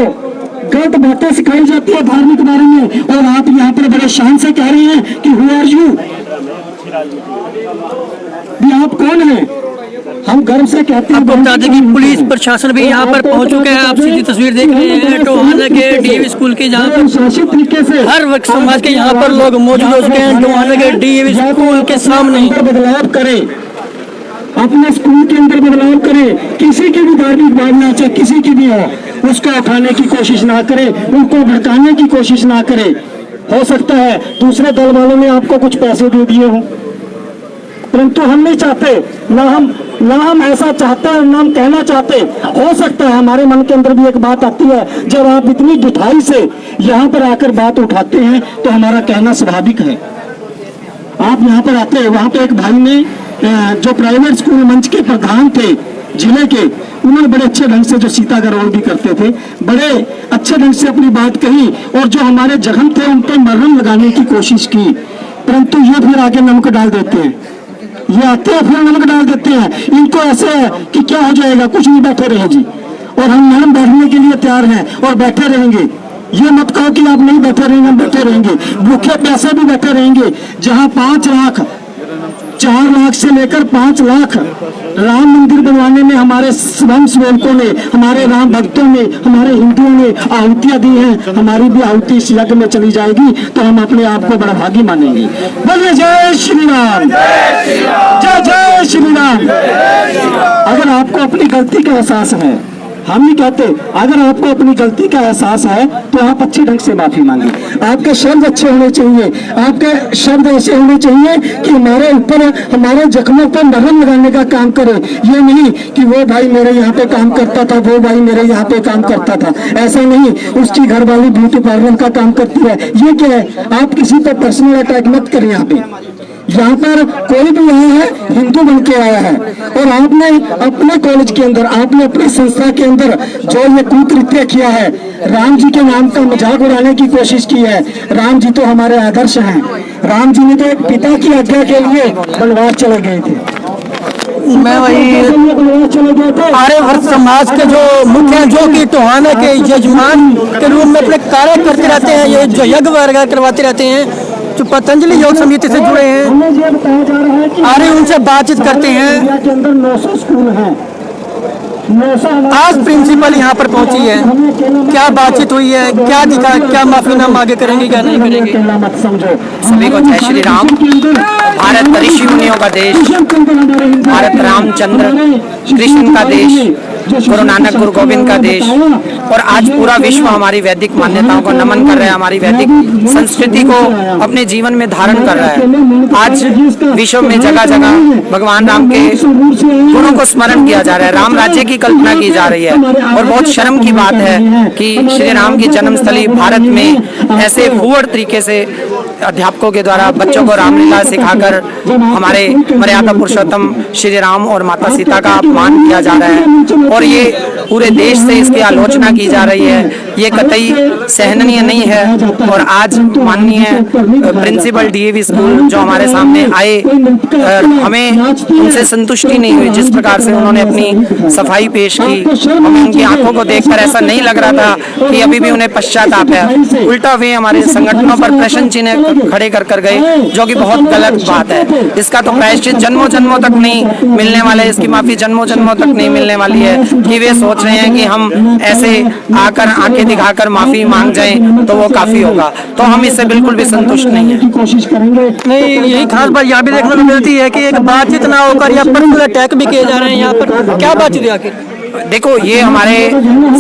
Speaker 8: गलत बातें सिखाई जाती है धार्मिक बारे में, और आप यहाँ पर बड़े शान से कह रहे हैं कि हु आर यू, भी आप कौन हैं? हम गर्व से कहते हैं।
Speaker 5: आपको बता दें कि पुलिस प्रशासन भी यहाँ पर पहुंच चुका है। आप सीधी तस्वीर देख रहे हैं टोहाना के डीएवी स्कूल के, जहाँ पर
Speaker 8: शासित तरीके से
Speaker 5: हर वक्त समाज के यहाँ पर लोग मौजूद हो चुके हैं टोहाना के डीएवी स्कूल के सामने।
Speaker 8: बदलाव करें, अपने स्कूल के अंदर बदलाव करें। किसी की भी धार्मिक भावना चाहे किसी की भी हो, उसको उठाने की कोशिश ना करें, उनको भड़काने की कोशिश ना करें। हो सकता है दूसरे दल वालों ने आपको कुछ पैसे दे दिए हों, परंतु हम नहीं चाहते, ना हम ऐसा चाहते हैं, ना हम कहना चाहते। हो सकता है हमारे मन के अंदर भी एक बात आती है, जब आप इतनी ढिठाई से यहाँ पर आकर बात उठाते हैं तो हमारा कहना स्वाभाविक है। आप यहाँ पर आते हैं, वहाँ पे एक भाई ने जो प्राइवेट स्कूल मंच के प्रधान थे जिले के, उन्होंने बड़े अच्छे ढंग से, जो सीता का रोल भी करते थे, बड़े अच्छे ढंग से अपनी बात कही और जो हमारे जख्म थे उन पर मरहम लगाने की कोशिश की, परंतु ये फिर आगे नमक डाल देते हैं। ये आते हैं फिर नमक डाल देते हैं। इनको ऐसे है कि क्या हो जाएगा, कुछ नहीं, बैठे रहे जी, और हम नरम बैठने के लिए तैयार हैं और बैठे रहेंगे। ये मत कहो कि आप नहीं बैठे रहेंगे, हम बैठे रहेंगे, भूखे पैसे भी बैठे रहेंगे। जहां 5 लाख 4 लाख से लेकर 5 लाख राम मंदिर बनवाने में हमारे स्वयं सेवकों ने, हमारे राम भक्तों ने, हमारे हिंदुओं ने आहुतियां दी हैं, हमारी भी आहुति इस यज्ञ में चली जाएगी तो हम अपने आप को बड़ा भागी मानेंगे। बोलिए जय श्री राम, जय जय श्री राम। अगर आपको अपनी गलती का एहसास है, हम नहीं कहते, अगर आपको अपनी गलती का एहसास है तो आप अच्छे ढंग से माफी मांगे। आपके शब्द अच्छे होने चाहिए, आपके शब्द ऐसे होने चाहिए कि हमारे ऊपर, हमारे जख्मों पर मरहम लगाने का काम करे। ये नहीं कि वो भाई मेरे यहाँ पे काम करता था, वो भाई मेरे यहाँ पे काम करता था, ऐसा नहीं। उसकी घरवाली ब्यूटी पार्लर का काम करती है, ये क्या है? आप किसी पर पर्सनल अटैक मत करें। यहाँ पर कोई भी आया है हिंदू बन के आया है, और आपने अपने कॉलेज के अंदर, आपने अपनी संस्था के अंदर जो ये कुकृत्य किया है, राम जी के नाम का मजाक उड़ाने की कोशिश की है। राम जी तो हमारे आदर्श हैं। राम जी ने तो पिता की आज्ञा के लिए वनवास चले गए थे।
Speaker 5: मैं वही आर्यवर्त समाज के जो मुख्य हैं, जो कि टोहाना के यजमान के रूप में अपने कार्य करते रहते हैं, ये जो यज्ञ वगैरह करवाते रहते हैं, जो पतंजलि योग समिति से जुड़े हैं, आर्य उनसे बातचीत करते हैं।
Speaker 8: के अंदर 900 स्कूल हैं।
Speaker 5: आज प्रिंसिपल यहाँ पर पहुंची है, क्या बातचीत हुई है, क्या दिखा, क्या माफीनामा आगे करेंगे, क्या नहीं करेंगे?
Speaker 7: सभी को जय श्री राम। भारत ऋषि मुनियों का देश, भारत रामचंद्र कृष्ण का देश, गुरु नानक गुरु गोविंद का देश, और आज पूरा विश्व हमारी वैदिक मान्यताओं को नमन कर रहा है, हमारी वैदिक संस्कृति को अपने जीवन में धारण कर रहा है। आज विश्व में जगह जगह भगवान राम के गुणों को स्मरण किया जा रहा है, राम राज्य की कल्पना की जा रही है। और बहुत शर्म की बात है कि श्री राम की जन्मस्थली भारत में ऐसे फूहड़ तरीके से अध्यापकों के द्वारा बच्चों को रामलीला सिखाकर हमारे मर्यादा पुरुषोत्तम श्री राम और माता सीता का अपमान किया जा रहा है, और ये पूरे देश से इसकी आलोचना की जा रही है। ये कतई सहनीय नहीं है। और आज माननीय प्रिंसिपल डीएवी स्कूल जो हमारे सामने आए, हमें उनसे संतुष्टि नहीं हुई जिस प्रकार से उन्होंने अपनी सफाई पेश की। हमें उनकी आंखों को देखकर ऐसा नहीं लग रहा था कि अभी भी उन्हें पश्चाताप है। उल्टा वे हमारे संगठनों पर प्रश्न चिन्ह खड़े कर गए, जो कि बहुत गलत बात है। इसका तो प्रायश्चित जन्मों जन्मों तक नहीं मिलने वाला है, इसकी माफी जन्मों जन्मों तक नहीं मिलने वाली है। कि वे सोच रहे हैं कि हम ऐसे आकर आंखें दिखाकर माफी मांग जाएं तो वो काफी होगा, तो हम इससे बिल्कुल भी संतुष्ट नहीं है।
Speaker 8: कोशिश करेंगे।
Speaker 5: नहीं, यही खास बात यहाँ भी देखने को मिलती है कि एक बातचीत ना होकर यहाँ पर अटैक भी किए जा रहे हैं। यहाँ पर क्या बातचीत है आखिर?
Speaker 7: देखो, ये हमारे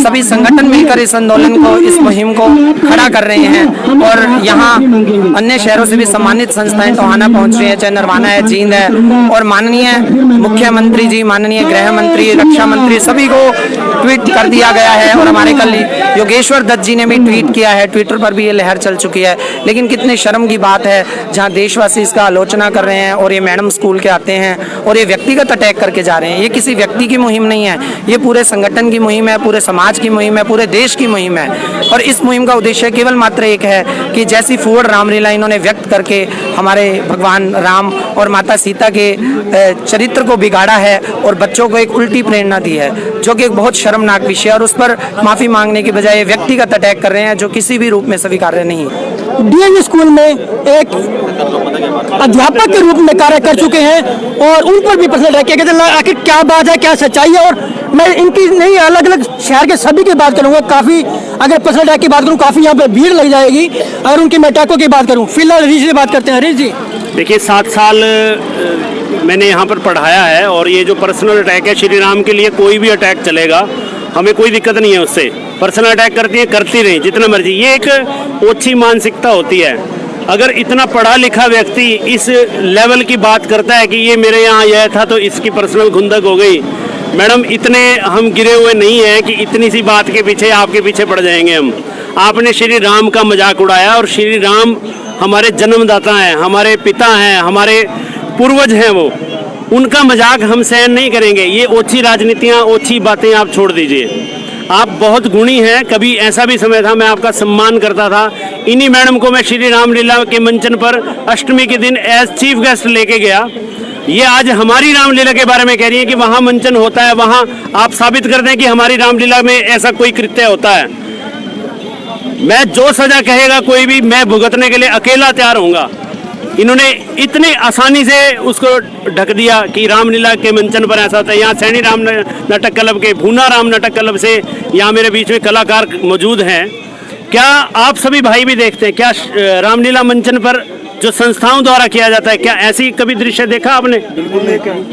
Speaker 7: सभी संगठन मिलकर इस आंदोलन को, इस मुहिम को खड़ा कर रहे हैं, और यहाँ अन्य शहरों से भी सम्मानित संस्थाएं टोहाना पहुंच रही हैं, चाहे नरवाना है, जींद है। और माननीय मुख्यमंत्री जी, माननीय गृह मंत्री, रक्षा मंत्री, सभी को ट्वीट कर दिया गया है। और हमारे कल योगेश्वर दत्त जी ने भी ट्वीट किया है, ट्विटर पर भी ये लहर चल चुकी है। लेकिन कितने शर्म की बात है जहाँ देशवासी इसका आलोचना कर रहे हैं और ये मैडम स्कूल के आते हैं और ये व्यक्तिगत अटैक करके जा रहे हैं। ये किसी व्यक्ति की मुहिम नहीं है, ये पूरे संगठन की मुहिम है, पूरे समाज की मुहिम है, पूरे देश की मुहिम है। और इस मुहिम का उद्देश्य केवल मात्र एक है कि जैसी फूहड़ रामलीला इन्होंने व्यक्त करके हमारे भगवान राम और माता सीता के चरित्र को बिगाड़ा है और बच्चों को एक उल्टी प्रेरणा दी है, जो कि एक बहुत शर्मनाक विषय है। और उस पर माफी मांगने की बजाय व्यक्तिगत अटैक कर रहे हैं, जो किसी भी रूप में स्वीकार्य नहीं है।
Speaker 5: डीएवी स्कूल में एक अध्यापक के रूप में कार्य कर चुके हैं और उन पर भी प्रश्न रखे गए, आखिर क्या बात है, क्या सच्चाई है। और मैं इनकी नहीं, अलग अलग शहर के सभी की बात करूंगा। काफी अगर पर्सनल अटैक की बात करूं, काफी यहाँ पे भीड़ लग जाएगी। अगर उनके मैं अटैकों की बात करूं, फिलहाल हरीश से बात करते हैं। हरीश जी,
Speaker 11: देखिए, 7 साल मैंने यहाँ पर पढ़ाया है, और ये जो पर्सनल अटैक है, श्री राम के लिए कोई भी अटैक चलेगा, हमें कोई दिक्कत नहीं है उससे। पर्सनल अटैक करती रही जितना मर्जी, ये एक ओछी मानसिकता होती है। अगर इतना पढ़ा लिखा व्यक्ति इस लेवल की बात करता है कि ये मेरे यहाँ यह था तो इसकी पर्सनल खुंदक हो गई, मैडम इतने हम गिरे हुए नहीं हैं कि इतनी सी बात के पीछे आपके पीछे पड़ जाएंगे हम। आपने श्री राम का मजाक उड़ाया, और श्री राम हमारे जन्मदाता हैं, हमारे पिता हैं, हमारे पूर्वज हैं, वो उनका मजाक हम सहन नहीं करेंगे। ये ओछी राजनीतियाँ, ओछी बातें आप छोड़ दीजिए। आप बहुत गुणी हैं। कभी ऐसा भी समय था मैं आपका सम्मान करता था। इन्हीं मैडम को मैं श्री रामलीला के मंचन पर अष्टमी के दिन एज चीफ गेस्ट लेके गया। ये आज हमारी रामलीला के बारे में कह रही है कि वहाँ मंचन होता है, वहाँ आप साबित कर दें कि हमारी रामलीला में ऐसा कोई कृत्य होता है। मैं जो सजा कहेगा कोई भी, मैं भुगतने के लिए अकेला तैयार होऊंगा। इन्होंने इतनी आसानी से उसको ढक दिया कि रामलीला के मंचन पर ऐसा था। यहाँ सैनी राम नाटक क्लब के, भूना राम नाटक क्लब से यहाँ मेरे बीच में कलाकार मौजूद हैं। क्या आप सभी भाई भी देखते हैं क्या रामलीला मंचन पर जो संस्थाओं द्वारा किया जाता है, क्या ऐसी कभी दृश्य देखा आपने?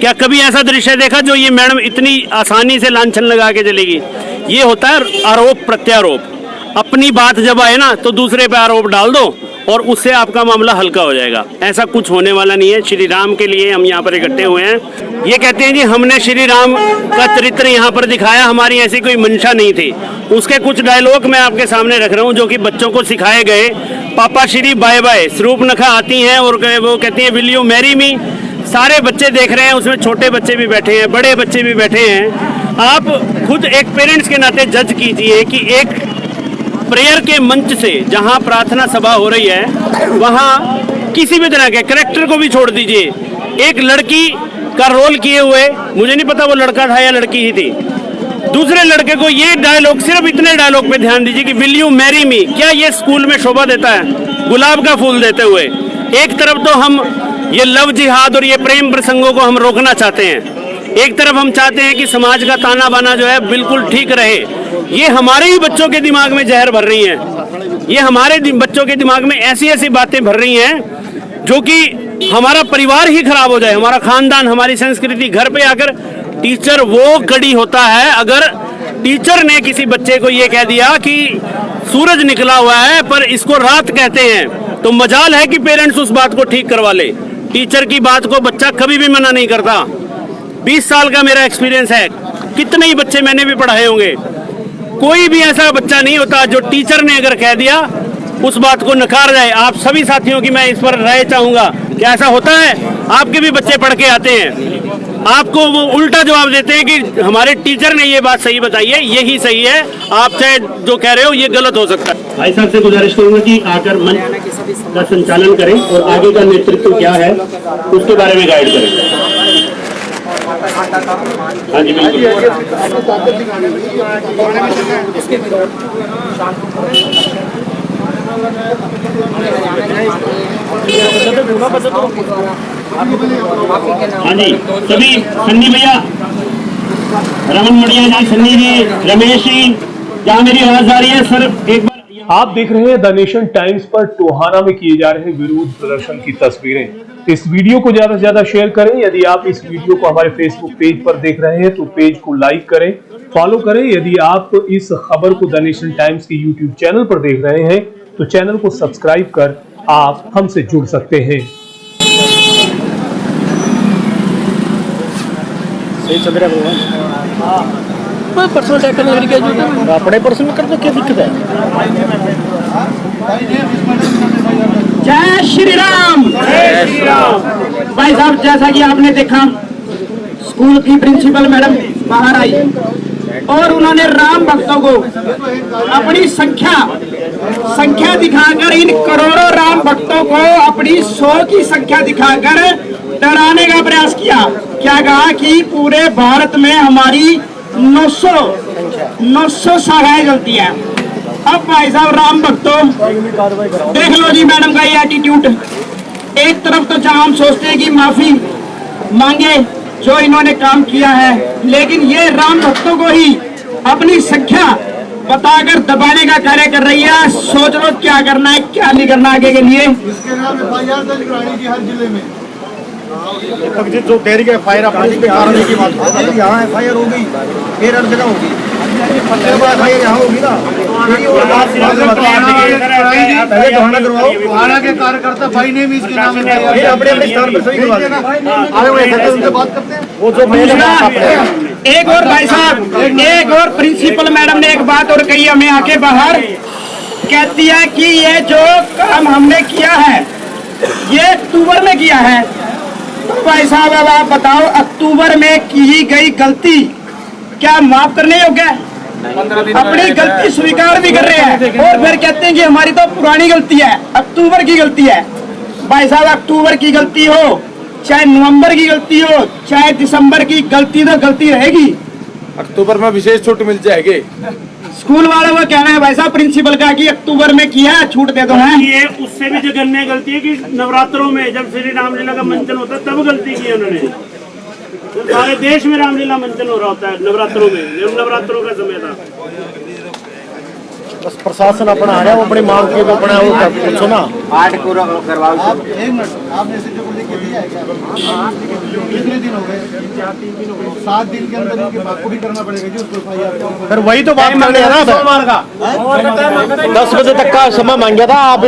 Speaker 11: क्या कभी ऐसा दृश्य देखा जो ये मैडम इतनी आसानी से लांछन लगा के चलेगी? ये होता है आरोप प्रत्यारोप। अपनी बात जब आए ना तो दूसरे पे आरोप डाल दो और उससे आपका मामला हल्का हो जाएगा। ऐसा कुछ होने वाला नहीं है। श्री राम के लिए हम यहाँ पर इकट्ठे हुए हैं। ये कहते हैं जी हमने श्री राम का चरित्र यहाँ पर दिखाया, हमारी ऐसी कोई मंशा नहीं थी। उसके कुछ डायलॉग मैं आपके सामने रख रहा हूँ जो कि बच्चों को सिखाए गए। पापा श्री बाय बाय, स्वरूपनखा आती हैं और वो कहती हैं विल यू मैरी मी। सारे बच्चे देख रहे हैं, उसमें छोटे बच्चे भी बैठे हैं, बड़े बच्चे भी बैठे हैं। आप खुद एक पेरेंट्स के नाते जज कीजिए कि एक प्रेयर के मंच से, जहां प्रार्थना सभा हो रही है, वहां किसी भी तरह के कैरेक्टर को भी छोड़ दीजिए, एक लड़की का रोल किए हुए, मुझे नहीं पता वो लड़का था या लड़की ही थी, दूसरे लड़के को ये डायलॉग, सिर्फ इतने डायलॉग पे ध्यान दीजिए कि विल यू मैरी मी। क्या ये स्कूल में शोभा देता है? गुलाब का फूल देते हुए एक तरफ तो हम ये लव जिहाद और ये प्रेम प्रसंगों को हम रोकना चाहते हैं, एक तरफ हम चाहते हैं कि समाज का ताना बाना जो है बिल्कुल ठीक रहे। ये हमारे ही बच्चों के दिमाग में जहर भर रही हैं। ये हमारे बच्चों के दिमाग में ऐसी ऐसी बातें भर रही हैं जो कि हमारा परिवार ही खराब हो जाए, हमारा खानदान, हमारी संस्कृति। घर पे आकर टीचर वो कड़ी होता है, अगर टीचर ने किसी बच्चे को ये कह दिया कि सूरज निकला हुआ है पर इसको रात कहते हैं, तो मजाल है कि पेरेंट्स उस बात को ठीक करवा ले। टीचर की बात को बच्चा कभी भी मना नहीं करता। 20 साल का मेरा एक्सपीरियंस है, कितने ही बच्चे मैंने भी पढ़ाए होंगे, कोई भी ऐसा बच्चा नहीं होता जो टीचर ने अगर कह दिया उस बात को नकार जाए। आप सभी साथियों की मैं इस पर राय चाहूंगा कि ऐसा होता है, आपके भी बच्चे पढ़ के आते हैं, आपको वो उल्टा जवाब देते हैं कि हमारे टीचर ने ये बात सही बताई है, यही सही है, आप चाहे जो कह रहे हो ये गलत हो सकता है। भाई साहब से गुजारिश करूंगा कि आकर मंच का संचालन करें और आगे का नेतृत्व क्या है उसके बारे में गाइड करें। हाँ जी बिल्कुल। हाँ जी सभी, सन्नी भैया, रमन मड़िया जी, सन्नी जी, रमेश जी, क्या मेरी आवाज आ रही है सर? एक बार
Speaker 3: आप देख रहे हैं द नेशन टाइम्स पर टोहाना में किए जा रहे विरोध प्रदर्शन की तस्वीरें। इस वीडियो को ज्यादा से ज्यादा शेयर करें। यदि आप इस वीडियो को हमारे फेसबुक पेज पर देख रहे हैं तो पेज को लाइक करें, फॉलो करें। यदि आप इस खबर को द नेशन टाइम्स के यूट्यूब चैनल पर देख रहे हैं तो चैनल को सब्सक्राइब कर आप हमसे जुड़ सकते हैं।
Speaker 6: सही चल रहा है पर्सनल अटैक करने लगे जो अपने पर्सनल कर दो, क्या दिक्कत है?
Speaker 9: जय श्री राम। जय श्री राम। भाई साहब, जैसा कि आपने देखा स्कूल की प्रिंसिपल मैडम बाहर आई और उन्होंने राम भक्तों को अपनी संख्या दिखाकर, इन करोड़ों राम भक्तों को अपनी 100 की संख्या दिखाकर डराने का प्रयास किया। क्या कहा कि पूरे भारत में हमारी 900 शाखाएं चलती है। अब भाई साहब राम भक्तों देख लो जी मैडम का ये एटीट्यूड। एक तरफ तो जहां हम सोचते हैं कि माफी मांगे जो इन्होंने काम किया है, लेकिन ये राम भक्तों को ही अपनी संख्या बताकर दबाने का कार्य कर रही है। सोच लो क्या करना है क्या नहीं करना आगे के लिए।
Speaker 6: इसके नाम FIR दर्ज करानी थी हर जिले में। जो कह रही है FIR अपराधी के कारण की बात, यहाँ FIR होगी फिर हर जगह होगी, FIR यहाँ होगी ना। पहले के कार्यकर्ता भाई ने भी इसके नाम अपने अपने स्थान पर सही करवा उनसे बात करते हैं। वो जो
Speaker 9: एक और भाई साहब, एक और प्रिंसिपल मैडम ने एक बात और कही हमें आके बाहर, कहती है कि ये जो काम हमने किया है ये अक्टूबर में किया है। तो भाई साहब अब आप बताओ, अक्टूबर में की गई गलती क्या माफ करने योग्य है? अपनी गलती स्वीकार भी कर रहे हैं और फिर कहते हैं कि हमारी तो पुरानी गलती है, अक्टूबर की गलती है। भाई साहब अक्टूबर की गलती हो, चाहे नवंबर की गलती हो, चाहे दिसंबर की गलती, तो गलती रहेगी।
Speaker 6: अक्टूबर में विशेष छूट मिल जाएगी।
Speaker 9: स्कूल वालों का कहना है भाई साहब प्रिंसिपल का कि अक्टूबर में किया है, छूट दे दो है।
Speaker 11: ये उससे भी जघन्य गलती है कि नवरात्रों में जब श्री रामलीला का मंचन होता है तब गलती की उन्होंने। तो सारे देश में रामलीला मंचन हो रहा होता है नवरात्रों में, नवरात्रों का समय था।
Speaker 6: बस प्रशासन अपना आया, वो अपनी मांग के अपना वो पूछो ना। 8 पूरा करवाओ। आप एक मिनट, आपने ऐसे जो लिख के दिया है क्या? कितने दिन हो गए? 7 दिन के अंदर इनके बात को भी करना पड़ेगा जी उसको FIR। फिर वही तो बात करने है ना सोमवार का 10 बजे तक का समय मांगा था। आप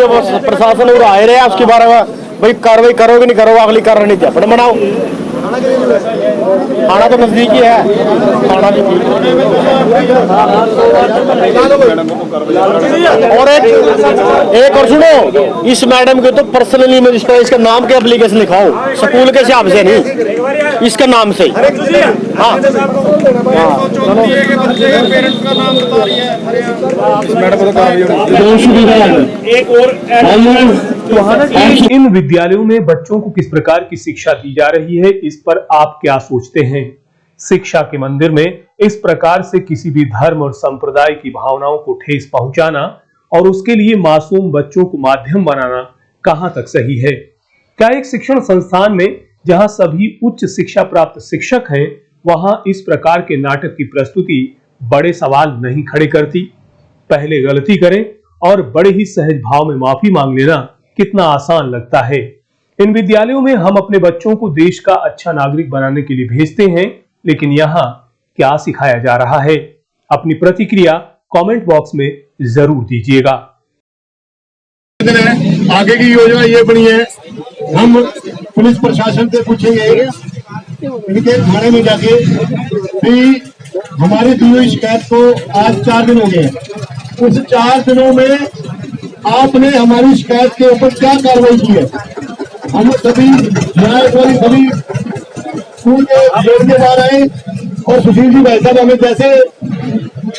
Speaker 6: प्रशासन और आए रहे उसके बारे में भाई कार्रवाई करोगे नहीं करोगे, अगली कार्रवाई नहीं अपने बनाओ। थाना तो नजदीक ही है, थाना भी और एक और सुनो, इस मैडम के तो पर्सनली मैं इसका नाम के एप्लीकेशन लिखाओ, स्कूल के हिसाब से नहीं, इसका नाम से। हाँ
Speaker 11: एक और
Speaker 3: इन विद्यालयों में बच्चों को किस प्रकार की शिक्षा दी जा रही है, इस पर आप क्या सोचते हैं? शिक्षा के मंदिर में इस प्रकार से किसी भी धर्म और संप्रदाय की भावनाओं को ठेस पहुंचाना और उसके लिए मासूम बच्चों को माध्यम बनाना कहां तक सही है? क्या एक शिक्षण संस्थान में जहां सभी उच्च शिक्षा प्राप्त शिक्षक हैं, वहां इस प्रकार के नाटक की प्रस्तुति बड़े सवाल नहीं खड़े करती? पहले गलती करें और बड़े ही सहज भाव में माफी मांग लेना कितना आसान लगता है। इन विद्यालयों में हम अपने बच्चों को देश का अच्छा नागरिक बनाने के लिए भेजते हैं, लेकिन यहाँ क्या सिखाया जा रहा है? अपनी प्रतिक्रिया कमेंट बॉक्स में जरूर दीजिएगा।
Speaker 4: आगे की योजना ये बनी है, हम पुलिस प्रशासन से पूछेंगे इनके थाने में जाके कि हमारी दी हुई शिकायत को आज 4 दिन हो गए हैं, उस 4 दिनों में आपने हमारी शिकायत के ऊपर क्या कार्रवाई की है। हम सभी न्यायपालिक सभी स्कूल के बोर्ड के बाहर आए और सुशील जी भाई साहब हमें जैसे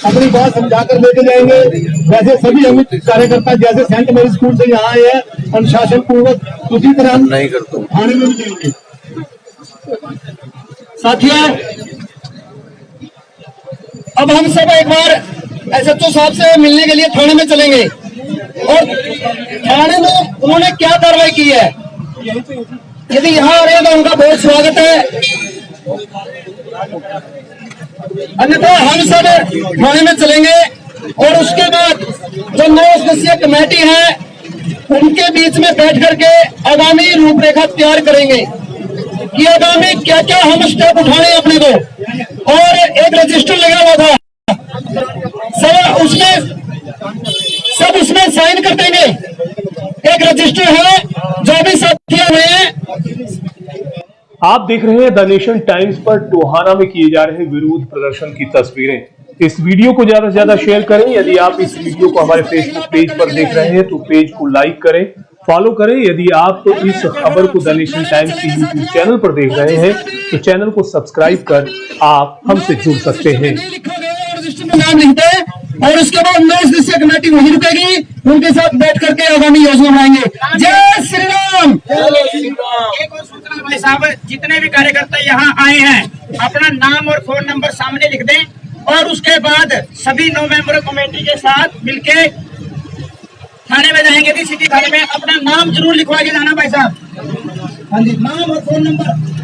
Speaker 4: अपनी बात समझा कर लेके जाएंगे, वैसे सभी हम कार्यकर्ता जैसे सेंट मेरी स्कूल से यहाँ आए हैं अनुशासन पूर्वक उसी तरह हम नहीं करते थाने में जाएंगे।
Speaker 8: साथियों, अब हम सब एक बार एसएचओ साहब से मिलने के लिए थाने में चलेंगे और थाने में उन्होंने क्या कार्रवाई की है। यदि यहाँ आ रहे हैं तो उनका बहुत स्वागत है, अन्यथा हम सब थाने में चलेंगे और उसके बाद जो 9 सदस्यीय कमेटी है उनके बीच में बैठ करके आगामी रूपरेखा तैयार करेंगे कि आगामी क्या क्या हम स्टेप उठाने अपने को। और एक रजिस्टर लगा हुआ था, सब उसमें साइन कर देंगे। एक रजिस्टर है जो भी साथी हुए हैं।
Speaker 3: आप देख रहे हैं द नेशन टाइम्स पर टोहाना में किए जा रहे विरोध प्रदर्शन की तस्वीरें। इस वीडियो को ज्यादा से ज्यादा शेयर करें। यदि आप इस वीडियो को हमारे फेसबुक पेज पर देख रहे हैं तो पेज को लाइक करें, फॉलो करें। यदि आप इस खबर को द नेशन टाइम्स के यूट्यूब चैनल पर देख रहे हैं तो चैनल को सब्सक्राइब कर आप हमसे जुड़ सकते हैं।
Speaker 8: नाम लिखते हैं और उसके बाद 9 सदस्यीय कमेटी वहीं रुकेगी, उनके साथ बैठ करके आगामी योजना बनाएंगे। जय श्री राम।
Speaker 7: एक और सूचना भाई साहब, जितने भी कार्यकर्ता यहाँ आए हैं अपना नाम और फोन नंबर सामने लिख दें और उसके बाद सभी 9 मेंबर कमेटी के साथ मिलके थाने में जाएंगे। सिटी थाने में अपना नाम जरूर लिखवा के जाना भाई साहब। हाँ जी, नाम और फोन नंबर